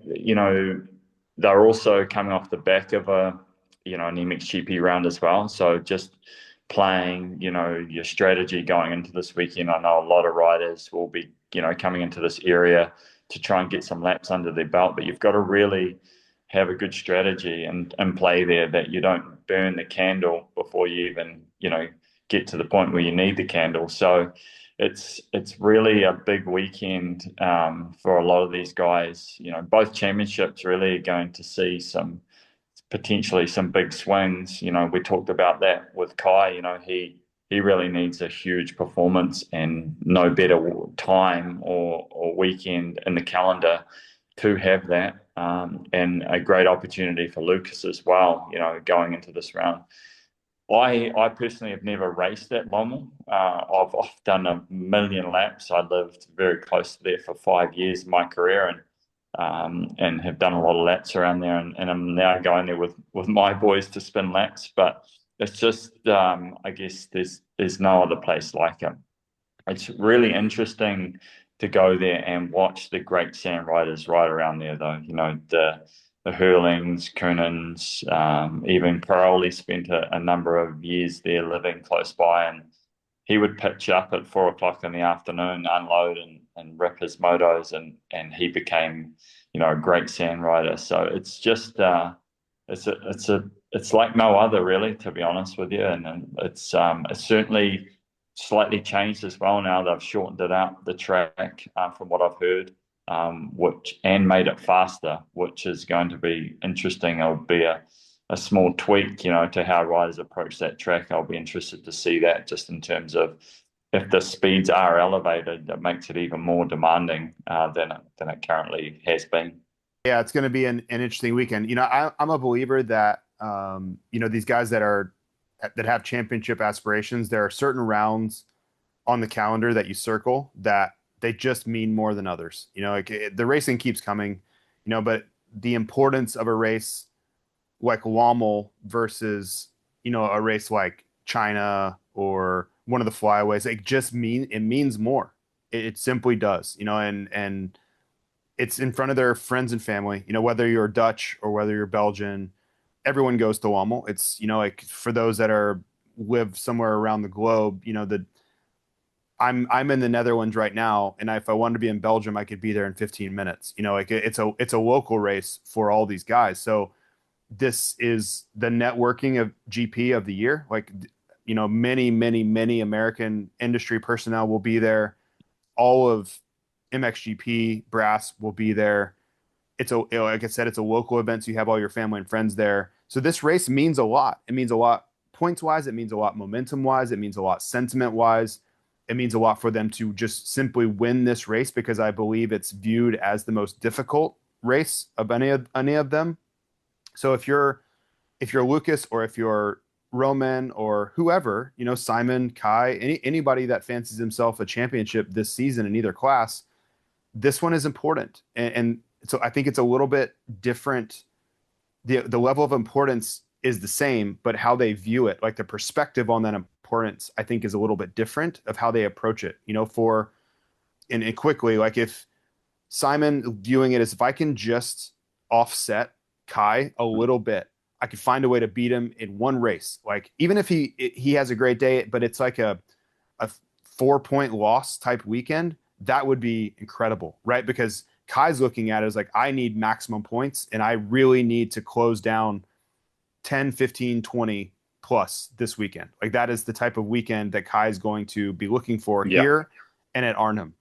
they're also coming off the back of an MXGP round as well. So just playing, your strategy going into this weekend. I know a lot of riders will be, coming into this area to try and get some laps under their belt, but you've got to really have a good strategy and play there, that you don't burn the candle before you even, get to the point where you need the candle. So it's really a big weekend for a lot of these guys. Both championships really are going to see potentially some big swings. We talked about that with Kai. He really needs a huge performance, and no better time or weekend in the calendar to have that. And a great opportunity for Lucas as well, going into this round. I personally have never raced at Lommel. I've done a million laps. I lived very close to there for 5 years of my career, and have done a lot of laps around there, and I'm now going there with my boys to spin laps. But it's just, I guess there's no other place like it. It's really interesting to go there and watch the great sand riders ride around there, though. The Hurlings, Coenens, even Paroli spent a number of years there living close by, and he would pitch up at 4 o'clock in the afternoon, unload and rip his motos, and he became, a great sand rider. So it's just it's like no other, really, to be honest with you. And it's certainly slightly changed as well now. They've shortened it out, the track, from what I've heard, and made it faster, which is going to be interesting. It'll be a small tweak, to how riders approach that track. I'll be interested to see that, just in terms of if the speeds are elevated, it makes it even more demanding than it currently has been. Yeah, it's going to be an interesting weekend. I'm a believer that these guys that have championship aspirations, there are certain rounds on the calendar that you circle that they just mean more than others. The racing keeps coming, but the importance of a race like Lommel versus, a race like China or one of the flyaways, it means more. It simply does, and it's in front of their friends and family, whether you're Dutch or whether you're Belgian, everyone goes to Lommel. It's, for those that live somewhere around the globe, I'm in the Netherlands right now, and if I wanted to be in Belgium, I could be there in 15 minutes. It's a local race for all these guys. So this is the networking of GP of the year. Many, many, many American industry personnel will be there. All of MXGP brass will be there. Like I said, it's a local event, so you have all your family and friends there. So this race means a lot. It means a lot points-wise. It means a lot momentum-wise. It means a lot sentiment-wise. It means a lot for them to just simply win this race, because I believe it's viewed as the most difficult race of any of them. So if you're Lucas, or if you're Roman, or whoever, Simon, Kai, anybody that fancies himself a championship this season in either class, this one is important. And so I think it's a little bit different. The level of importance is the same, but how they view it, like the perspective on that importance, I think is a little bit different of how they approach it, and quickly, like if Simon viewing it as, if I can just offset Kai a little bit, I could find a way to beat him in one race. Like, even if he has a great day, but it's like a 4-point loss type weekend, that would be incredible, right? Because Kai's looking at it as like, I need maximum points, and I really need to close down 10, 15, 20 plus this weekend. Like, that is the type of weekend that Kai is going to be looking for here and at Arnhem.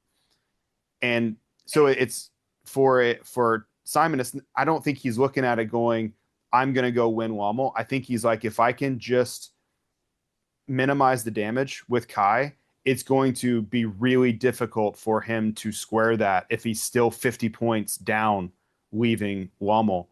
And so it's for Simon, I don't think he's looking at it going, I'm going to go win Lommel. I think he's like, if I can just minimize the damage with Kai, it's going to be really difficult for him to square that if he's still 50 points down leaving Lommel.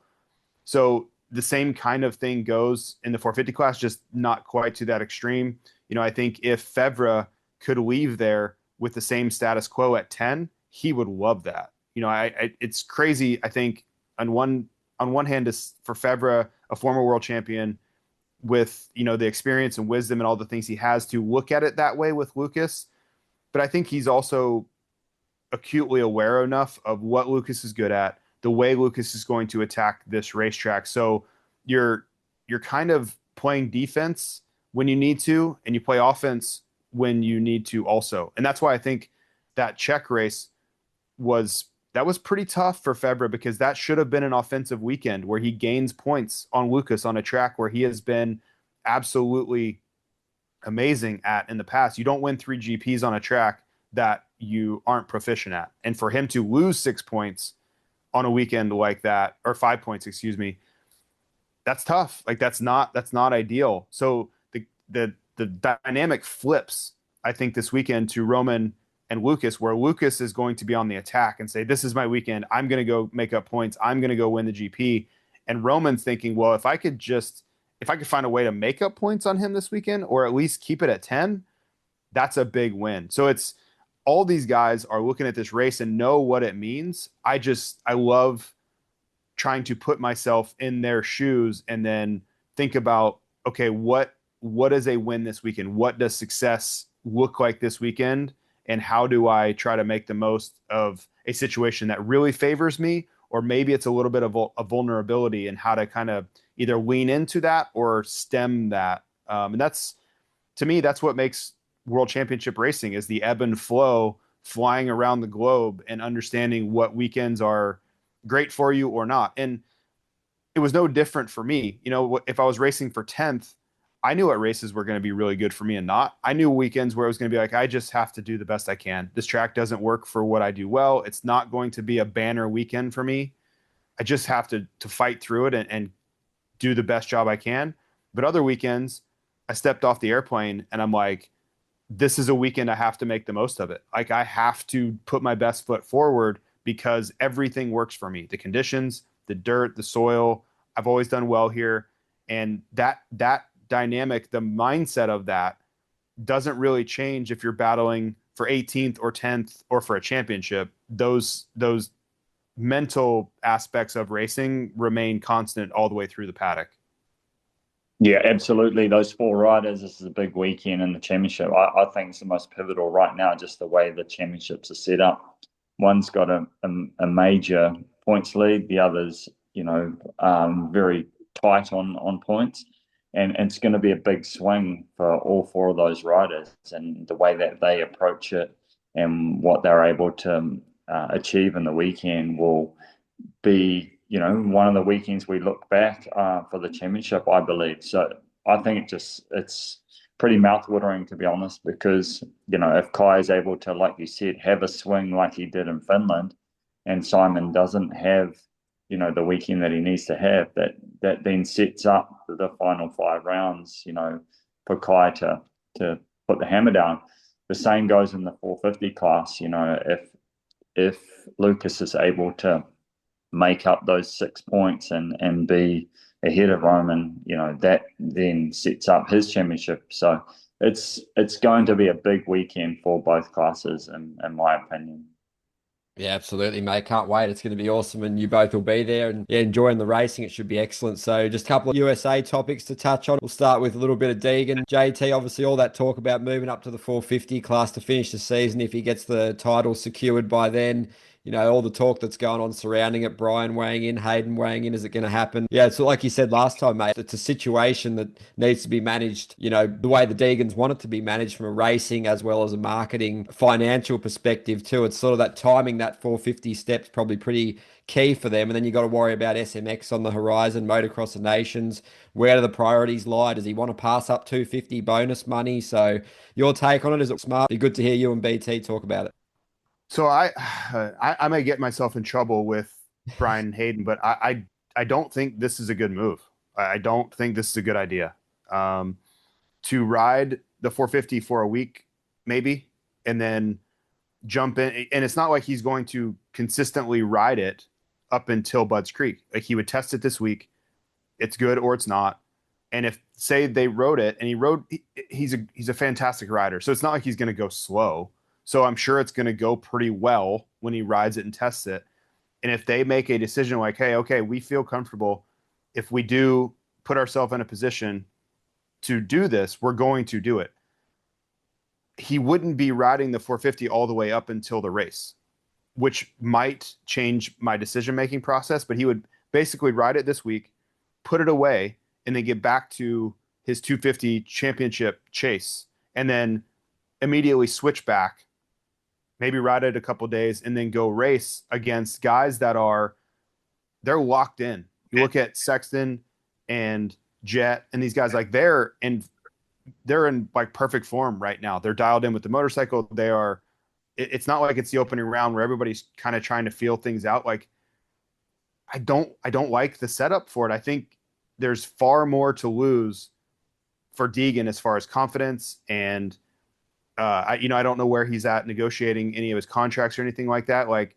So the same kind of thing goes in the 450 class, just not quite to that extreme. I think if Fevre could leave there with the same status quo at 10, he would love that. It's crazy. I think on one hand, is for Fevre, a former world champion, with the experience and wisdom and all the things he has, to look at it that way with Lucas. But I think he's also acutely aware enough of what Lucas is good at, the way Lucas is going to attack this racetrack. So you're kind of playing defense when you need to, and you play offense when you need to also. And that's why I think that Czech race was pretty tough for Fevre, because that should have been an offensive weekend where he gains points on Lucas on a track where he has been absolutely amazing at in the past. You don't win 3 GPs on a track that you aren't proficient at. And for him to lose 6 points on a weekend like that, or 5 points, excuse me, that's tough. Like, that's not ideal. So the dynamic flips, I think, this weekend to Roman and Lucas, where Lucas is going to be on the attack and say, this is my weekend. I'm going to go make up points. I'm going to go win the GP. And Roman's thinking, well, if I could find a way to make up points on him this weekend, or at least keep it at 10, that's a big win. So it's, all these guys are looking at this race and know what it means. I love trying to put myself in their shoes and then think about, okay, what is a win this weekend? What does success look like this weekend? And how do I try to make the most of a situation that really favors me, or maybe it's a little bit of a vulnerability, and how to kind of either lean into that or stem that. And that's, to me, that's what makes World Championship racing, is the ebb and flow, flying around the globe and understanding what weekends are great for you or not. And it was no different for me. If I was racing for 10th, I knew what races were going to be really good for me and not. I knew weekends where it was going to be like, I just have to do the best I can. This track doesn't work for what I do well. It's not going to be a banner weekend for me. I just have to fight through it and do the best job I can. But other weekends, I stepped off the airplane and I'm like, this is a weekend I have to make the most of it. Like, I have to put my best foot forward, because everything works for me. The conditions, the dirt, the soil, I've always done well here. And that dynamic, the mindset of that doesn't really change if you're battling for 18th or 10th or for a championship. Those mental aspects of racing remain constant all the way through the paddock. Yeah, absolutely. Those 4 riders, this is a big weekend in the championship. I think it's the most pivotal right now, just the way the championships are set up. One's got a major points lead, the other's, very tight on points. And it's going to be a big swing for all 4 of those riders, and the way that they approach it and what they're able to achieve in the weekend will be, one of the weekends we look back for the championship, I believe. So I think it's pretty mouthwatering, to be honest, because, if Kai is able to, like you said, have a swing like he did in Finland, and Simon doesn't have, the weekend that he needs to have, that then sets up the final 5 rounds, for Kai to put the hammer down. The same goes in the 450 class. If Lucas is able to make up those 6 points and be ahead of Roman, that then sets up his championship. So it's going to be a big weekend for both classes, in my opinion. Yeah, absolutely, mate. Can't wait. It's going to be awesome, and you both will be there and enjoying the racing. It should be excellent. So just a couple of USA topics to touch on. We'll start with a little bit of Deegan. JT, obviously all that talk about moving up to the 450 class to finish the season if he gets the title secured by then. All the talk that's going on surrounding it, Brian weighing in, Hayden weighing in, is it going to happen? Yeah, it's like you said last time, mate, it's a situation that needs to be managed, the way the Deegans want it to be managed from a racing as well as a marketing financial perspective too. It's sort of that timing, that 450 step's probably pretty key for them. And then you got to worry about SMX on the horizon, Motocross of Nations. Where do the priorities lie? Does he want to pass up 250 bonus money? So your take on it, is it smart? Be good to hear you and BT talk about it. So I may get myself in trouble with Brian and Hayden, but I don't think this is a good move. I don't think this is a good idea. To ride the 450 for a week, maybe, and then jump in. And it's not like he's going to consistently ride it up until Budds Creek. Like, he would test it this week. It's good or it's not. And if, say, they rode it and he's a fantastic rider. So it's not like he's going to go slow. So I'm sure it's going to go pretty well when he rides it and tests it. And if they make a decision like, hey, okay, we feel comfortable, if we do put ourselves in a position to do this, we're going to do it. He wouldn't be riding the 450 all the way up until the race, which might change my decision-making process, but he would basically ride it this week, put it away, and then get back to his 250 championship chase, and then immediately switch back, maybe ride it a couple days, and then go race against guys that they're locked in. You look at Sexton and Jet and these guys, like they're in like perfect form right now. They're dialed in with the motorcycle. It's not like it's the opening round where everybody's kind of trying to feel things out. Like, I don't like the setup for it. I think there's far more to lose for Deegan as far as confidence, and I don't know where he's at negotiating any of his contracts or anything like that. Like,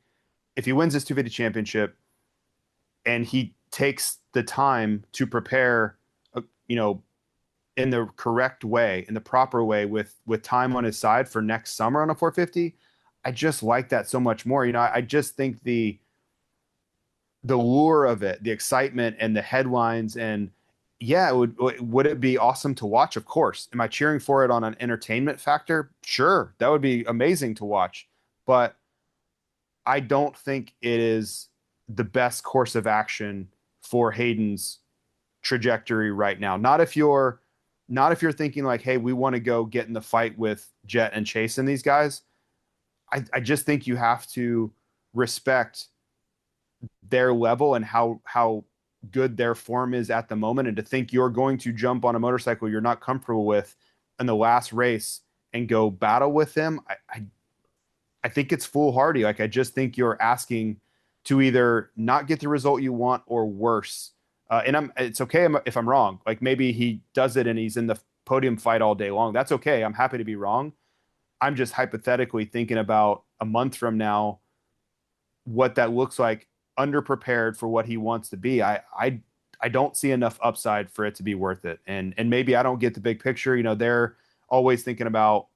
if he wins this 250 championship and he takes the time to prepare, in the correct way, in the proper way, with time on his side for next summer on a 450, I just like that so much more. I just think the lure of it, the excitement and the headlines, and yeah, would it be awesome to watch? Of course. Am I cheering for it on an entertainment factor? Sure. That would be amazing to watch. But I don't think it is the best course of action for Hayden's trajectory right now. Not if you're thinking like, hey, we want to go get in the fight with Jet and Chase and these guys. I just think you have to respect their level and how good their form is at the moment, and to think you're going to jump on a motorcycle you're not comfortable with in the last race and go battle with them, I think it's foolhardy. Like, I just think you're asking to either not get the result you want or worse. And it's okay if I'm wrong. Like, maybe he does it and he's in the podium fight all day long. That's okay. I'm happy to be wrong. I'm just hypothetically thinking about a month from now, what that looks like, underprepared for what he wants to be. I I don't see enough upside for it to be worth it. And maybe I don't get the big picture. They're always thinking about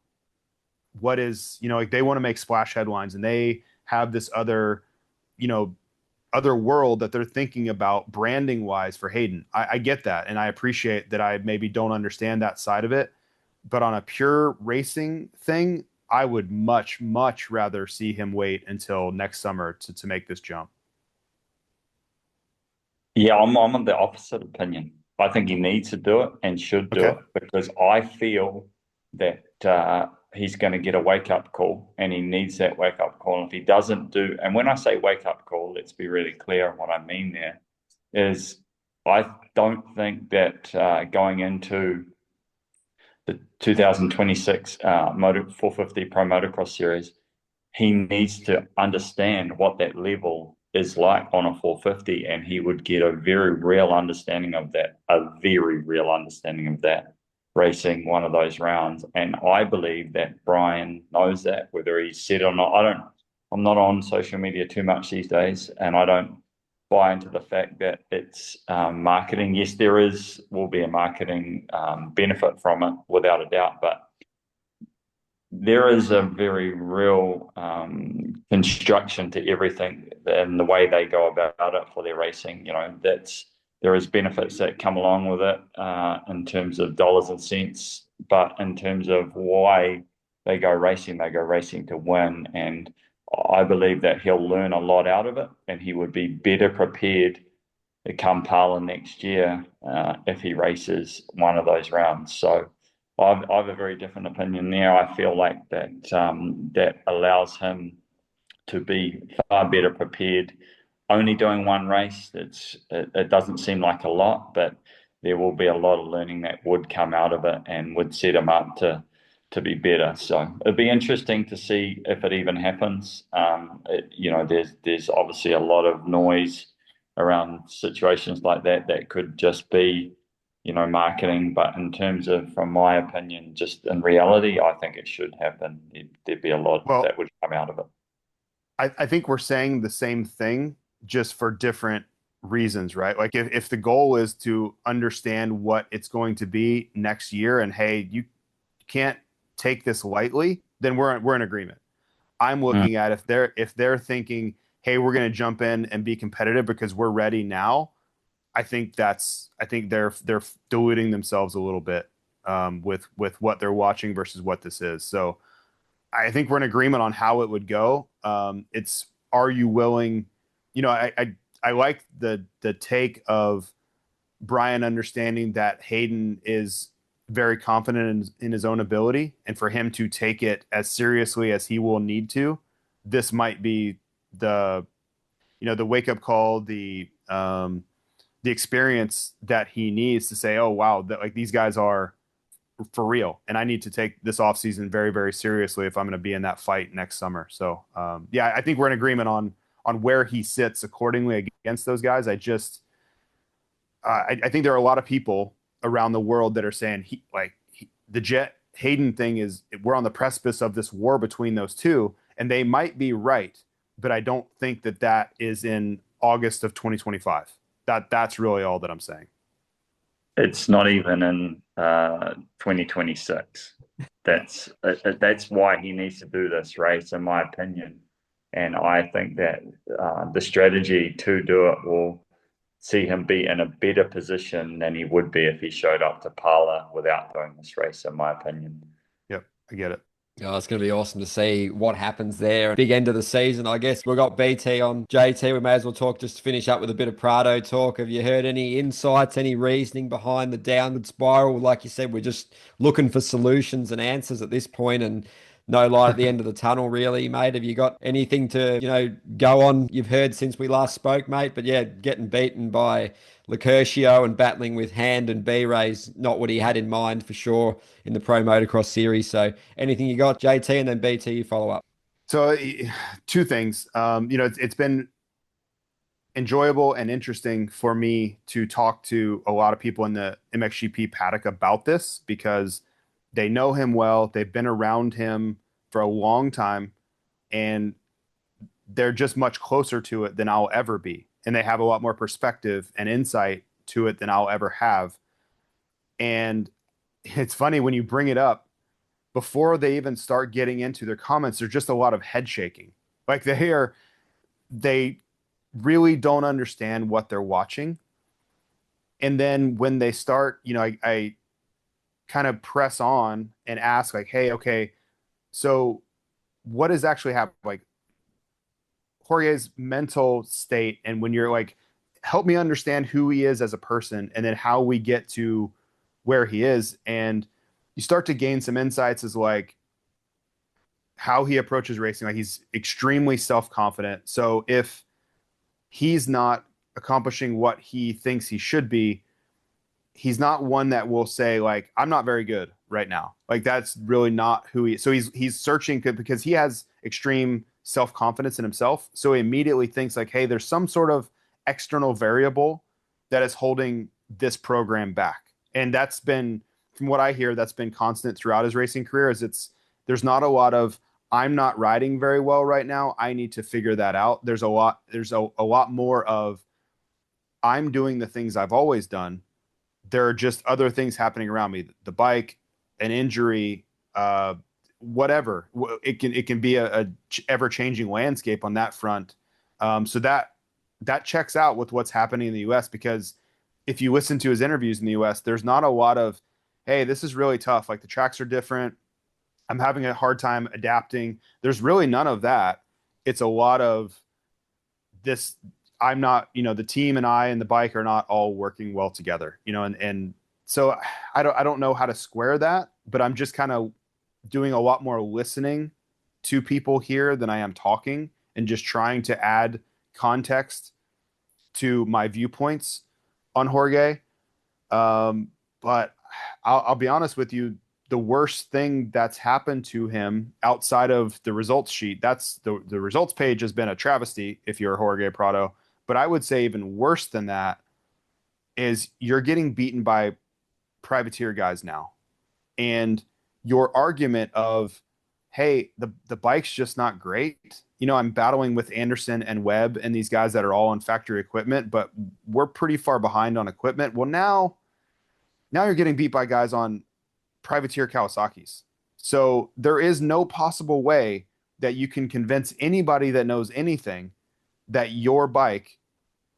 what is, like they want to make splash headlines, and they have this other, other world that they're thinking about branding wise for Hayden. I get that. And I appreciate that. I maybe don't understand that side of it, but on a pure racing thing, I would much, much rather see him wait until next summer to make this jump. Yeah, I'm on the opposite opinion. I think he needs to do it and should do it, because I feel that he's going to get a wake-up call, and he needs that wake-up call. If he doesn't do, and when I say wake-up call, let's be really clear on what I mean there, is I don't think that going into the 2026 Moto 450 Pro Motocross Series, he needs to understand what that level is like on a 450, and he would get a very real understanding of that, racing one of those rounds. And I believe that Brian knows that, whether he said it or not. I'm not on social media too much these days, and I don't buy into the fact that it's marketing. Yes, will be a marketing benefit from it, without a doubt, but there is a very real construction to everything and the way they go about it for their racing. There is benefits that come along with it in terms of dollars and cents, but in terms of why they go racing to win. And I believe that he'll learn a lot out of it, and he would be better prepared to come Pala next year if he races one of those rounds. So I have a very different opinion there. I feel like that allows him to be far better prepared. Only doing one race, it doesn't seem like a lot, but there will be a lot of learning that would come out of it and would set him up to be better. So it'd be interesting to see if it even happens. There's obviously a lot of noise around situations like that could just be marketing, but in terms of, from my opinion, just in reality, I think it should happen. There'd be a lot that would come out of it. I think we're saying the same thing, just for different reasons, right? Like if the goal is to understand what it's going to be next year, and hey, you can't take this lightly, then we're in agreement. I'm looking at if they're thinking, hey, we're going to jump in and be competitive because we're ready now. I think they're diluting themselves a little bit with what they're watching versus what this is. So I think we're in agreement on how it would go. Are you willing? I like the take of Brian understanding that Hayden is very confident in his own ability, and for him to take it as seriously as he will need to. This might be the wake up call, the experience that he needs to say, oh, wow, that like these guys are for real. And I need to take this off season very, very seriously if I'm going to be in that fight next summer. So I think we're in agreement on where he sits accordingly against those guys. I think there are a lot of people around the world that are saying the Jet Hayden thing is, we're on the precipice of this war between those two, and they might be right, but I don't think that is in August of 2025. That's really all that I'm saying. It's not even in 2026. That's why he needs to do this race, in my opinion. And I think that the strategy to do it will see him be in a better position than he would be if he showed up to Pala without doing this race, in my opinion. Yep, I get it. Oh, it's going to be awesome to see what happens there. Big end of the season, I guess. We've got BT on JT. We may as well talk, just to finish up with a bit of Prado talk. Have you heard any insights, any reasoning behind the downward spiral? Like you said, we're just looking for solutions and answers at this point, and no light at the end of the tunnel, really, mate. Have you got anything to, go on? You've heard since we last spoke, mate. But yeah, getting beaten by Lecurcio and battling with Hand and B-Ray's not what he had in mind for sure in the Pro Motocross series. So anything you got, JT, and then BT, you follow up. So two things. It's been enjoyable and interesting for me to talk to a lot of people in the MXGP paddock about this, because they know him well. They've been around him for a long time, and they're just much closer to it than I'll ever be. And they have a lot more perspective and insight to it than I'll ever have. And it's funny when you bring it up, before they even start getting into their comments, there's just a lot of head shaking. Like they really don't understand what they're watching. And then when they start, I kind of press on and ask like, hey, okay, so what is actually happening? Like Jorge's mental state. And when you're like, help me understand who he is as a person and then how we get to where he is. And you start to gain some insights as like how he approaches racing. Like he's extremely self-confident. So if he's not accomplishing what he thinks he should be, he's not one that will say like, I'm not very good right now. Like that's really not who he is. So he's searching because he has extreme self-confidence in himself. So he immediately thinks like, hey, there's some sort of external variable that is holding this program back. And that's been, from what I hear, that's been constant throughout his racing career. There's not a lot of, I'm not riding very well right now, I need to figure that out. There's a lot more of, I'm doing the things I've always done. There are just other things happening around me, the bike, an injury, whatever. It can be a ever-changing landscape on that front. So that checks out with what's happening in the US, because if you listen to his interviews in the US, there's not a lot of, hey, this is really tough. Like the tracks are different. I'm having a hard time adapting. There's really none of that. It's a lot of this. I'm not, the team and I and the bike are not all working well together, and so I don't know how to square that, but I'm just kind of doing a lot more listening to people here than I am talking, and just trying to add context to my viewpoints on Jorge. But I'll be honest with you, the worst thing that's happened to him outside of the results sheet, that's the results page has been a travesty if you're Jorge Prado. But I would say even worse than that is you're getting beaten by privateer guys now. And your argument of, hey, the bike's just not great. I'm battling with Anderson and Webb and these guys that are all on factory equipment, but we're pretty far behind on equipment. Well, now you're getting beat by guys on privateer Kawasaki's. So there is no possible way that you can convince anybody that knows anything that your bike,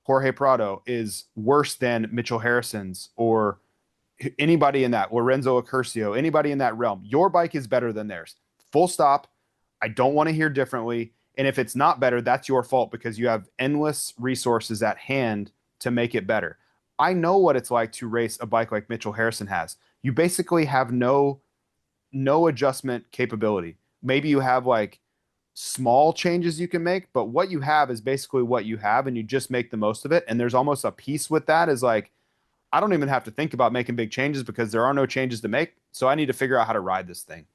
Jorge Prado, is worse than Mitchell Harrison's or anybody in that, Lorenzo Accurcio, anybody in that realm. Your bike is better than theirs. Full stop. I don't want to hear differently. And if it's not better, that's your fault, because you have endless resources at hand to make it better. I know what it's like to race a bike like Mitchell Harrison has. You basically have no adjustment capability. Maybe you have like small changes you can make, but what you have is basically what you have, and you just make the most of it. And there's almost a piece with that is like, I don't even have to think about making big changes because there are no changes to make. So I need to figure out how to ride this thing.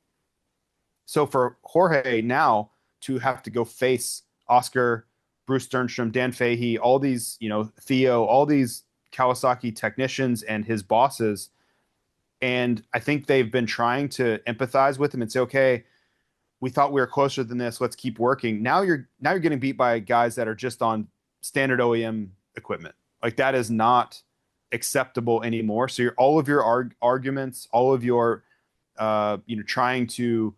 So for Jorge now to have to go face Oscar, Bruce Sternstrom, Dan Fahey, all these, Theo, all these Kawasaki technicians and his bosses. And I think they've been trying to empathize with him and say, okay, we thought we were closer than this. Let's keep working. Now you're getting beat by guys that are just on standard OEM equipment. Like that is not acceptable anymore. So all of your arguments, all of your, trying to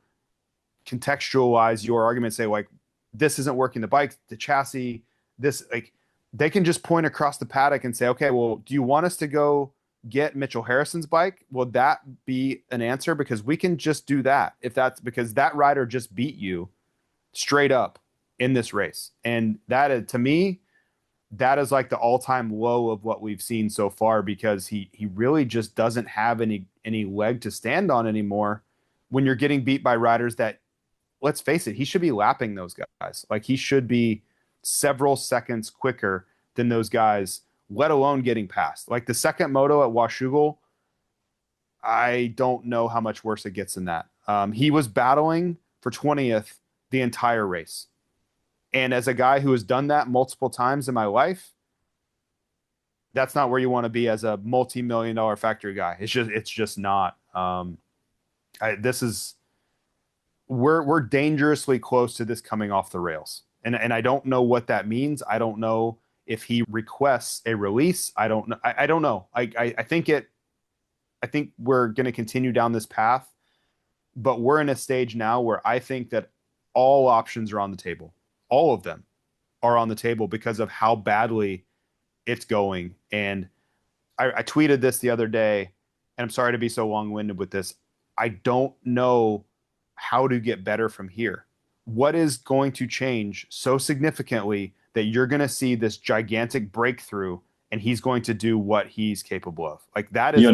contextualize your argument, say like, this isn't working, the bike, the chassis, this, like, they can just point across the paddock and say, okay, well, do you want us to go get Mitchell Harrison's bike? Will that be an answer? Because we can just do that. If that's because that rider just beat you straight up in this race. And that, to me, that is like the all-time low of what we've seen so far, because he really just doesn't have any leg to stand on anymore when you're getting beat by riders that, let's face it, he should be lapping those guys. Like he should be several seconds quicker than those guys, let alone getting past. Like the second moto at Washougal, I don't know how much worse it gets than that. He was battling for 20th the entire race. And as a guy who has done that multiple times in my life, that's not where you want to be as a multi-million-dollar factory guy. It's just not. We're dangerously close to this coming off the rails. And I don't know what that means. I don't know if he requests a release. I don't know. I don't know. I think we're going to continue down this path, but we're in a stage now where I think that all options are on the table. All of them are on the table because of how badly it's going. And I tweeted this the other day, and I'm sorry to be so long-winded with this. I don't know how to get better from here. What is going to change so significantly that you're going to see this gigantic breakthrough and he's going to do what he's capable of? Like that is you're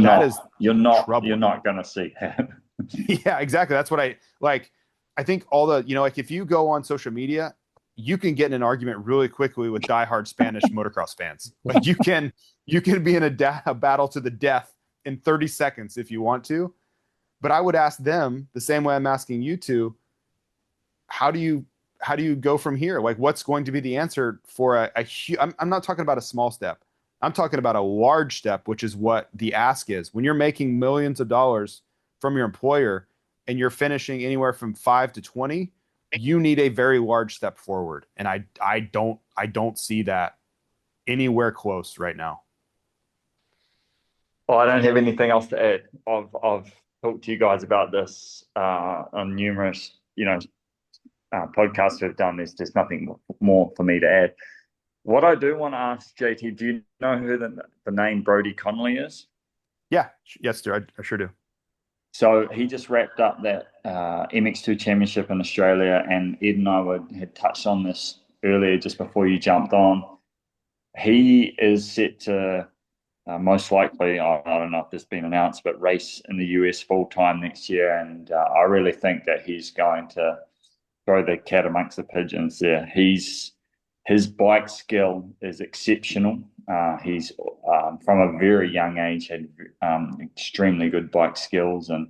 not troubling. going to see that. Yeah, exactly. That's what I like. I think all the, like if you go on social media, you can get in an argument really quickly with diehard Spanish motocross fans. Like you can be in a battle to the death in 30 seconds if you want to. But I would ask them the same way I'm asking you to, how do you go from here? Like what's going to be the answer for I'm not talking about a small step. I'm talking about a large step, which is what the ask is. When you're making millions of dollars from your employer and you're finishing anywhere from 5 to 20, you need a very large step forward. And I don't see that anywhere close right now. Well, I don't have anything else to add. I've talked to you guys about this on numerous, podcasts we've done. There's nothing more for me to add. What I do want to ask, JT, do you know who the name Brodie Connolly is? Yeah, yes, sir. I sure do. So he just wrapped up that MX2 Championship in Australia, and Ed and I had touched on this earlier just before you jumped on. He is set to most likely, I don't know if this has been announced, but race in the US full-time next year, and I really think that he's going to throw the cat amongst the pigeons there. His bike skill is exceptional. He's from a very young age had extremely good bike skills, and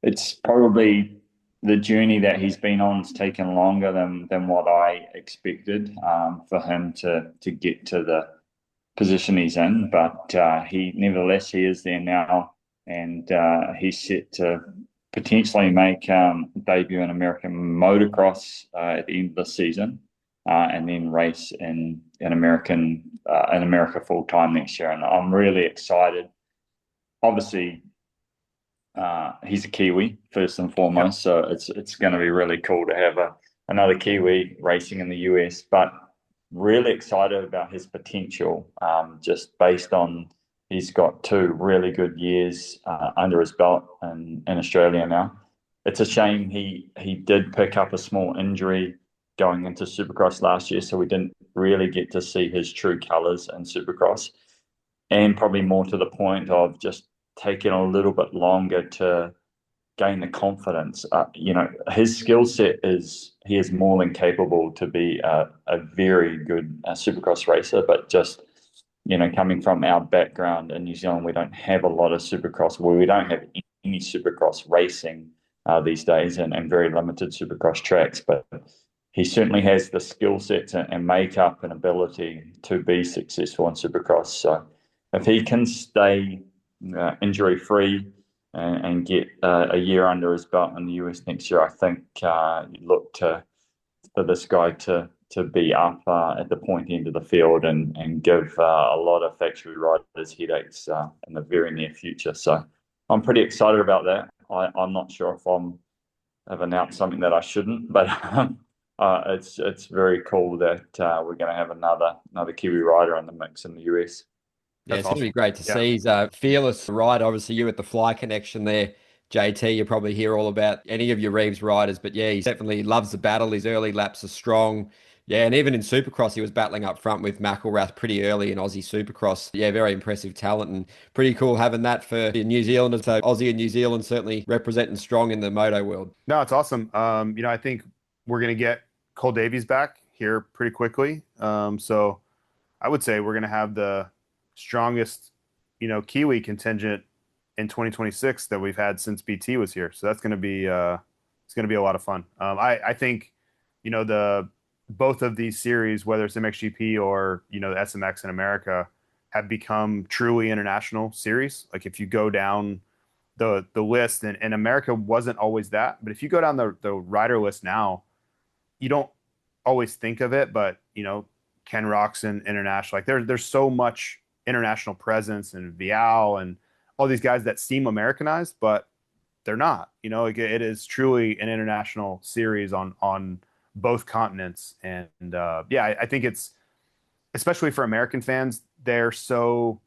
it's probably the journey that he's been on has taken longer than what I expected for him to get to the position he's in. But he is there now, and he's set to potentially make debut in American motocross at the end of the season. And then race in America full time next year, and I'm really excited. Obviously, he's a Kiwi first and foremost, so it's going to be really cool to have another Kiwi racing in the US. But really excited about his potential, just based on he's got 2 really good years under his belt in Australia now. It's a shame he did pick up a small injury going into Supercross last year, so we didn't really get to see his true colours in Supercross, and probably more to the point of just taking a little bit longer to gain the confidence. His skill set he is more than capable to be a very good Supercross racer, but just coming from our background in New Zealand, we don't have a lot of Supercross. We don't have any Supercross racing these days, and very limited Supercross tracks, but he certainly has the skill sets and makeup and ability to be successful in Supercross. So if he can stay injury-free and get a year under his belt in the US next year, I think you look for this guy to be up at the point end of the field and give a lot of factory riders headaches in the very near future. So I'm pretty excited about that. I'm not sure if I've announced something that I shouldn't, but it's very cool that we're going to have another Kiwi rider in the mix in the US. Yeah, it's going to be great to see. He's a fearless rider. Obviously, you at the Fly Connection there, JT, you probably hear all about any of your Reeves riders. But yeah, he definitely loves the battle. His early laps are strong. Yeah, and even in Supercross, he was battling up front with McElrath pretty early in Aussie Supercross. Yeah, very impressive talent, and pretty cool having that for New Zealanders. So Aussie and New Zealand certainly representing strong in the moto world. No, it's awesome. I think we're going to get Cole Davies back here pretty quickly. So I would say we're going to have the strongest, Kiwi contingent in 2026 that we've had since BT was here. So that's going to be it's going to be a lot of fun. I think both of these series, whether it's MXGP or the SMX in America, have become truly international series. Like if you go down the list, and America wasn't always that, but if you go down the rider list now, you don't always think of it, but Ken Roxon International. Like there's so much international presence and Vial and all these guys that seem Americanized, but they're not. You know, like it is truly an international series on both continents. And yeah, I think it's, especially for American fans, they're so.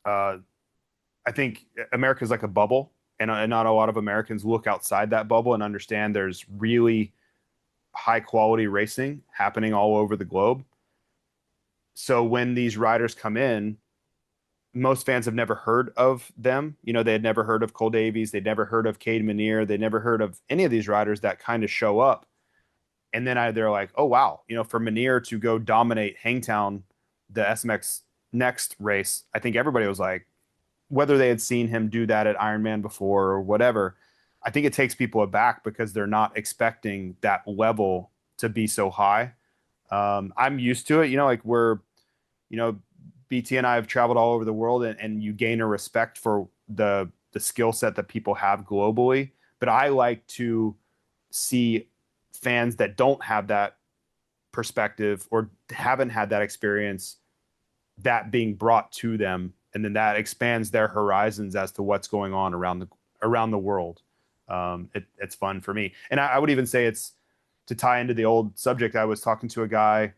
I think America's like a bubble, and not a lot of Americans look outside that bubble and understand there's really high quality racing happening all over the globe. So when these riders come in, most fans have never heard of them. You know, they had never heard of Cole Davies. They'd never heard of Cade Menier. They'd never heard of any of these riders that kind of show up. And then they're like, oh, wow. You know, for Menier to go dominate Hangtown, the SMX Next race, I think everybody was like, whether they had seen him do that at Ironman before or whatever, I think it takes people aback because they're not expecting that level to be so high. I'm used to it. You know, like BT and I have traveled all over the world, and you gain a respect for the skill set that people have globally. But I like to see fans that don't have that perspective or haven't had that experience, that being brought to them, and then that expands their horizons as to what's going on around the world. It's fun for me. And I would even say, it's to tie into the old subject. I was talking to a guy.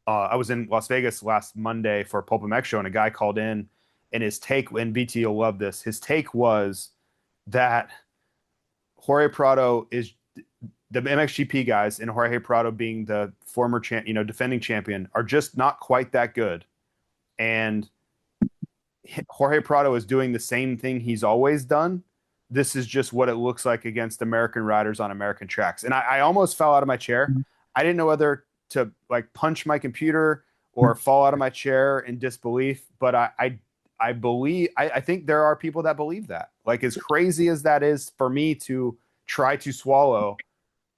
I was in Las Vegas last Monday for a Pulp MX show, and a guy called in, and his take, and BT will love this, his take was that Jorge Prado is the MXGP guys, and Jorge Prado being the former defending champion, are just not quite that good. And Jorge Prado is doing the same thing he's always done. This is just what it looks like against American riders on American tracks. And I almost fell out of my chair. I didn't know whether to like punch my computer or fall out of my chair in disbelief. But I believe, I think there are people that believe that. Like, as crazy as that is for me to try to swallow,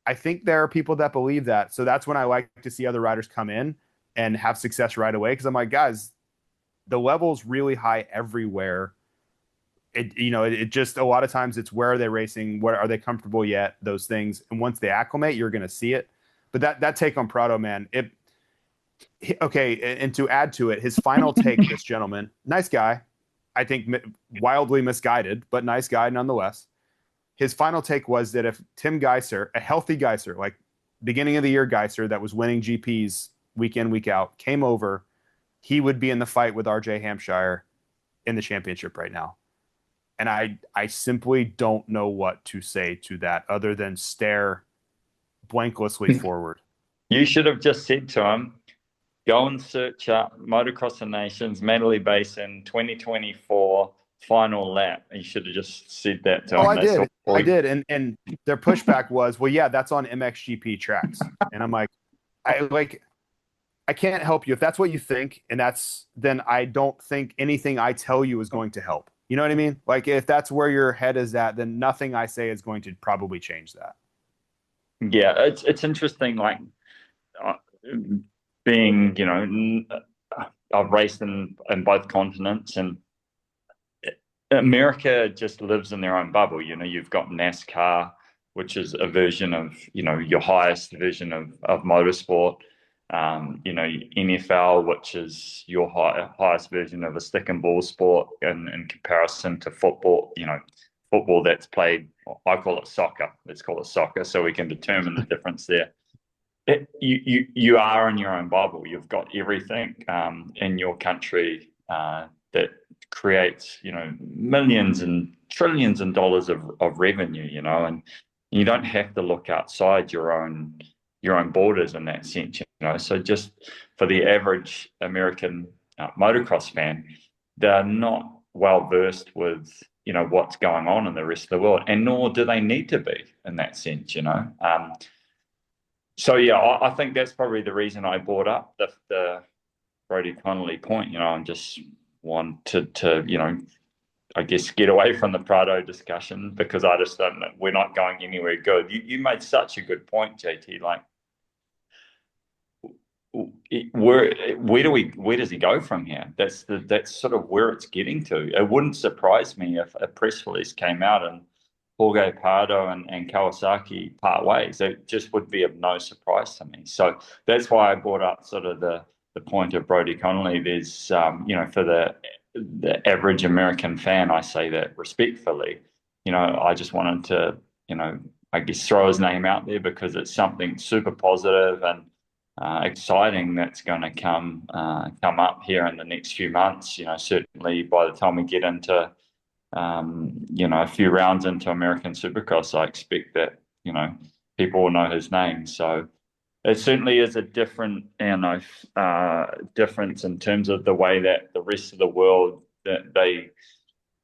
I think there are people that believe that. So that's when I like to see other riders come in and have success right away. Cause I'm like, guys, the level's really high everywhere. It just, a lot of times it's, where are they racing? Where are they comfortable yet? Those things. And once they acclimate, you're going to see it. But that take on Prado, man, okay. And to add to it, his final take, this gentleman, nice guy, I think wildly misguided, but nice guy nonetheless. His final take was that if Tim Geiser, a healthy Geiser, like beginning of the year Geiser that was winning GPs week in, week out, came over, he would be in the fight with RJ Hampshire in the championship right now. And I simply don't know what to say to that other than stare blanklessly forward. You should have just said to him, go and search up Motocross the Nations, Manly Basin, 2024 final lap. You should have just said that to him. I did. And their pushback was, well, yeah, that's on MXGP tracks. And I'm like, I can't help you. If that's what you think, then I don't think anything I tell you is going to help. You know what I mean? Like, if that's where your head is at, then nothing I say is going to probably change that. Yeah, it's interesting, like being, I've raced in both continents, and America just lives in their own bubble. You've got NASCAR, which is a version of, your highest version of motorsport. NFL, which is your highest version of a stick and ball sport in comparison to football. Football that's played, I call it soccer. Let's call it soccer so we can determine the difference there. You are in your own bubble. You've got everything in your country that creates, millions and trillions of dollars of revenue, and you don't have to look outside your own borders in that sense, So just for the average American motocross fan, they're not well versed with, what's going on in the rest of the world, and nor do they need to be in that sense, So yeah, I think that's probably the reason I brought up the Brodie Connolly point. I just wanted to, I guess, get away from the Prado discussion, because I just don't know, we're not going anywhere good. You made such a good point, JT. Like, where does he go from here? That's sort of where it's getting to. It wouldn't surprise me if a press release came out and Jorge Prado and Kawasaki part ways. It just would be of no surprise to me. So that's why I brought up sort of the point of Brodie Connolly. There's for the average American fan, I say that respectfully. I just wanted to I guess throw his name out there because it's something super positive and exciting that's going to come up here in the next few months. Certainly by the time we get into a few rounds into American Supercross, I expect that people will know his name. So it certainly is a different difference in terms of the way that the rest of the world that they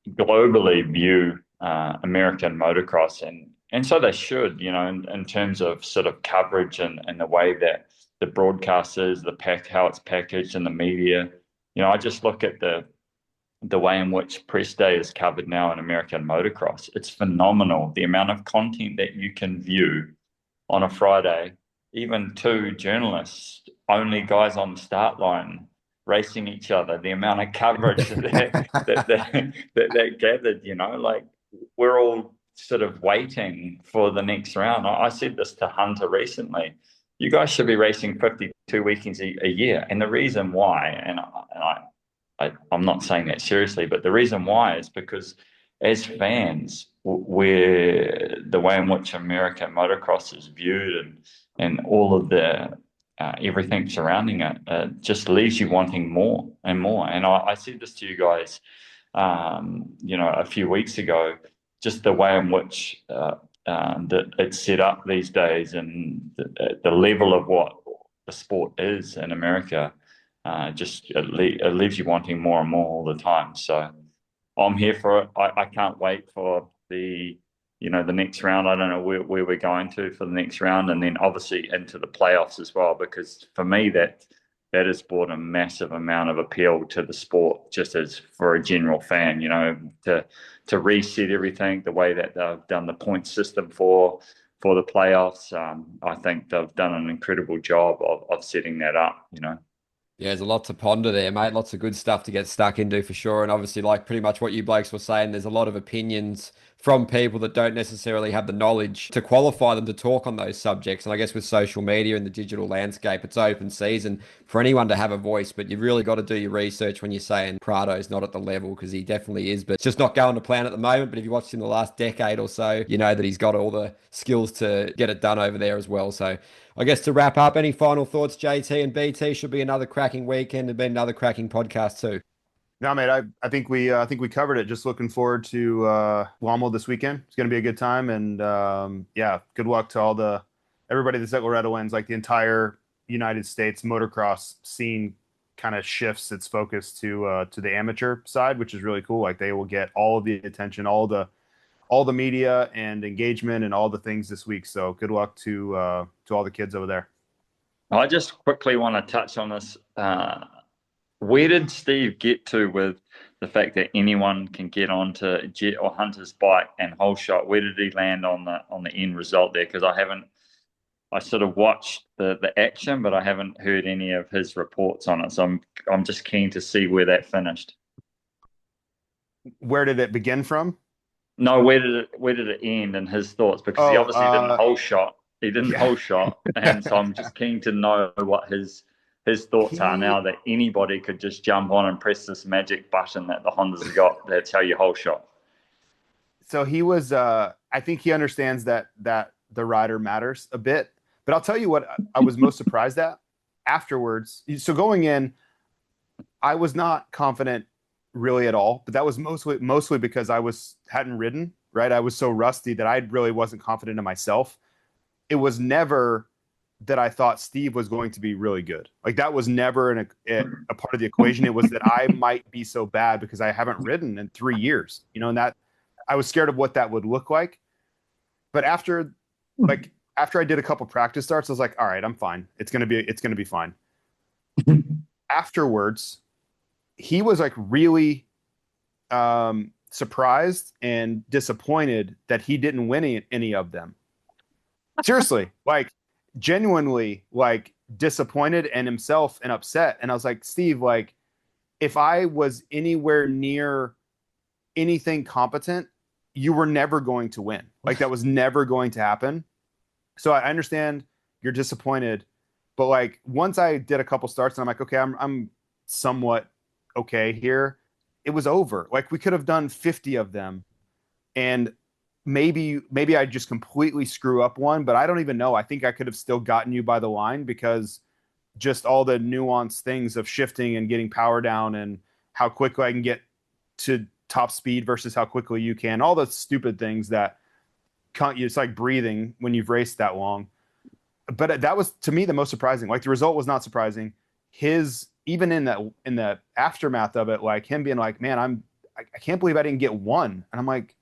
globally view American motocross, and so they should, in terms of sort of coverage and the way that the broadcast is, how it's packaged in the media. I just look at the way in which press day is covered now in American motocross. It's phenomenal. The amount of content that you can view on a Friday, even two journalists, only guys on the start line racing each other, the amount of coverage that gathered, like we're all sort of waiting for the next round. I said this to Hunter recently. You guys should be racing 52 weekends a year. And the reason why, and I'm not saying that seriously, but the reason why is because as fans, we're the way in which American motocross is viewed and all of the everything surrounding it just leaves you wanting more and more. And I said this to you guys, a few weeks ago, just the way in which that it's set up these days and the level of what the sport is in America. It leaves you wanting more and more all the time. So I'm here for it. I can't wait for the next round. I don't know where we're going to for the next round, and then obviously into the playoffs as well, because for me that has brought a massive amount of appeal to the sport, just as for a general fan, to reset everything, the way that they've done the point system for the playoffs. I think they've done an incredible job of setting that up, Yeah, there's a lot to ponder there, mate. Lots of good stuff to get stuck into for sure. And obviously, like pretty much what you blokes were saying, there's a lot of opinions from people that don't necessarily have the knowledge to qualify them to talk on those subjects. And I guess with social media and the digital landscape, it's open season for anyone to have a voice, but you've really got to do your research when you're saying Prado's not at the level, because he definitely is, but it's just not going to plan at the moment. But if you watched him the last decade or so, you know that he's got all the skills to get it done over there as well. So I guess to wrap up, any final thoughts, JT and BT? Should be another cracking weekend and be another cracking podcast too. No, mate, I think we covered it. Just looking forward to Lommel this weekend. It's going to be a good time, and good luck to everybody that's at Loretta Lynn's. Like the entire United States motocross scene kind of shifts its focus to the amateur side, which is really cool. Like they will get all of the attention, all the media and engagement and all the things this week. So good luck to all the kids over there. I just quickly want to touch on this. Where did Steve get to with the fact that anyone can get onto Jet or Hunter's bike and whole shot? Where did he land on the end result there? Because I sort of watched the action, but I haven't heard any of his reports on it. So I'm just keen to see where that finished. Where did it begin from? No, where did it end and his thoughts? Because he obviously didn't whole shot. He didn't whole shot, and so I'm just keen to know what his thoughts are now that anybody could just jump on and press this magic button that the Hondas have got. That's how you whole shot. So he was. I think he understands that the rider matters a bit. But I'll tell you what I was most surprised at afterwards. So going in, I was not confident really at all, but that was mostly because I hadn't ridden, right? I was so rusty that I really wasn't confident in myself. It was never that I thought Steve was going to be really good. Like that was never a part of the equation. It was that I might be so bad because I haven't ridden in 3 years, and that I was scared of what that would look like. But after I did a couple practice starts, I was like, all right, I'm fine. It's going to be fine. Afterwards, he was like really surprised and disappointed that he didn't win any of them. Seriously, like genuinely like disappointed and himself and upset. And I was like, Steve, like if I was anywhere near anything competent, you were never going to win. Like that was never going to happen. So I understand you're disappointed, but like once I did a couple starts and I'm like, okay, I'm somewhat okay here. It was over. Like we could have done 50 of them, and maybe I just completely screw up one, but I don't even know. I think I could have still gotten you by the line because just all the nuanced things of shifting and getting power down and how quickly I can get to top speed versus how quickly you can. All the stupid things that it's like breathing when you've raced that long. But that was to me the most surprising. Like the result was not surprising. Even in the aftermath of it, like him being like, man, I can't believe I didn't get one. And I'm like,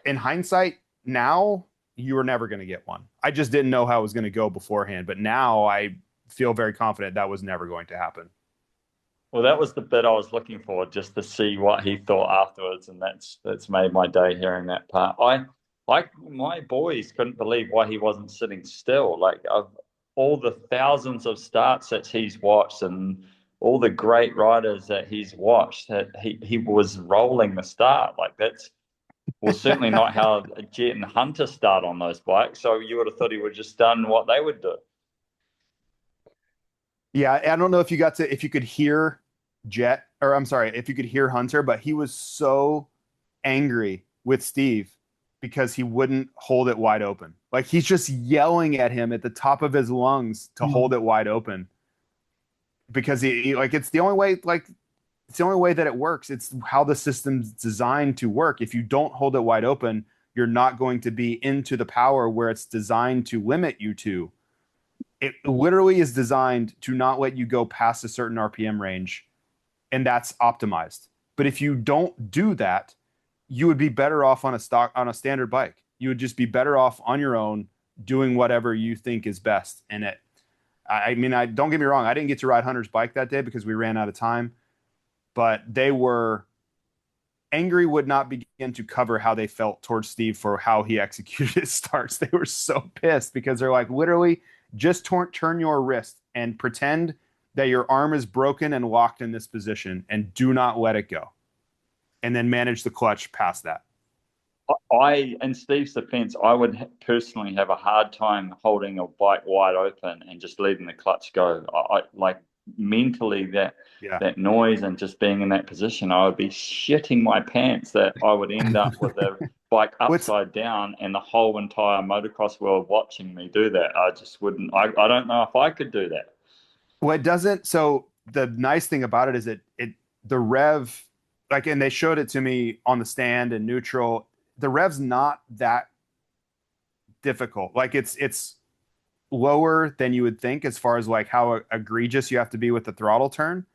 in hindsight, now you were never going to get one. I just didn't know how it was going to go beforehand. But now I feel very confident that was never going to happen. Well, that was the bit I was looking for, just to see what he thought afterwards, and that's made my day hearing that part. My boys couldn't believe why he wasn't sitting still. Like of all the thousands of starts that he's watched and all the great riders that he's watched, that he was rolling the start. Like that's certainly not how Jet and Hunter start on those bikes. So you would have thought he would just done what they would do. Yeah, I don't know if you could hear Jet, or I'm sorry, if you could hear Hunter, but he was so angry with Steve because he wouldn't hold it wide open. Like he's just yelling at him at the top of his lungs to hold it wide open because he like it's the only way that it works. It's how the system's designed to work. If you don't hold it wide open, you're not going to be into the power where it's designed to limit you to. It literally is designed to not let you go past a certain RPM range, and that's optimized. But if you don't do that, you would be better off on a standard bike. You would just be better off on your own doing whatever you think is best. And don't get me wrong, I didn't get to ride Hunter's bike that day because we ran out of time, but they were angry would not begin to cover how they felt towards Steve for how he executed his starts. They were so pissed because they're like, literally, just turn your wrist and pretend that your arm is broken and locked in this position and do not let it go. And then manage the clutch past that. In Steve's defense, I would personally have a hard time holding a bike wide open and just letting the clutch go. I like mentally that noise and just being in that position, I would be shitting my pants that I would end up with the bike upside down and the whole entire motocross world watching me do that. I just wouldn't. I don't know if I could do that. Well, it doesn't. So the nice thing about it is the rev, like, and they showed it to me on the stand in neutral. The rev's not that difficult. Like it's lower than you would think as far as like how egregious you have to be with the throttle turn.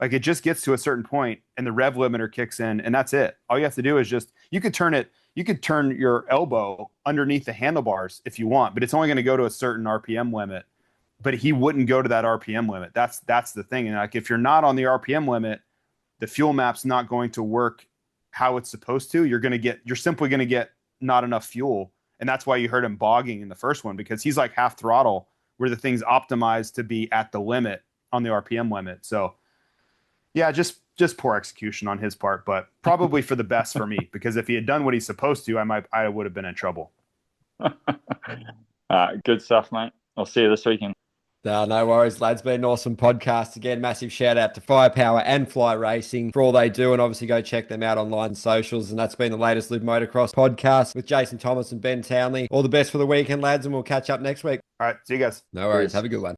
Like it just gets to a certain point and the rev limiter kicks in and that's it. All you have to do is you could turn your elbow underneath the handlebars if you want, but it's only going to go to a certain RPM limit. But he wouldn't go to that RPM limit. That's the thing. And like if you're not on the RPM limit, the fuel map's not going to work how it's supposed to. You're simply going to get not enough fuel. And that's why you heard him bogging in the first one, because he's like half throttle where the thing's optimized to be at the limit on the RPM limit. So yeah, just poor execution on his part, but probably for the best for me, because if he had done what he's supposed to, I would have been in trouble. Good stuff, mate. I'll see you this weekend. No worries, lads. Been an awesome podcast. Again, massive shout out to Firepower and Fly Racing for all they do. And obviously go check them out online and socials. And that's been the latest Live Motocross podcast with Jason Thomas and Ben Townley. All the best for the weekend, lads. And we'll catch up next week. All right. See you guys. No worries. Have a good one.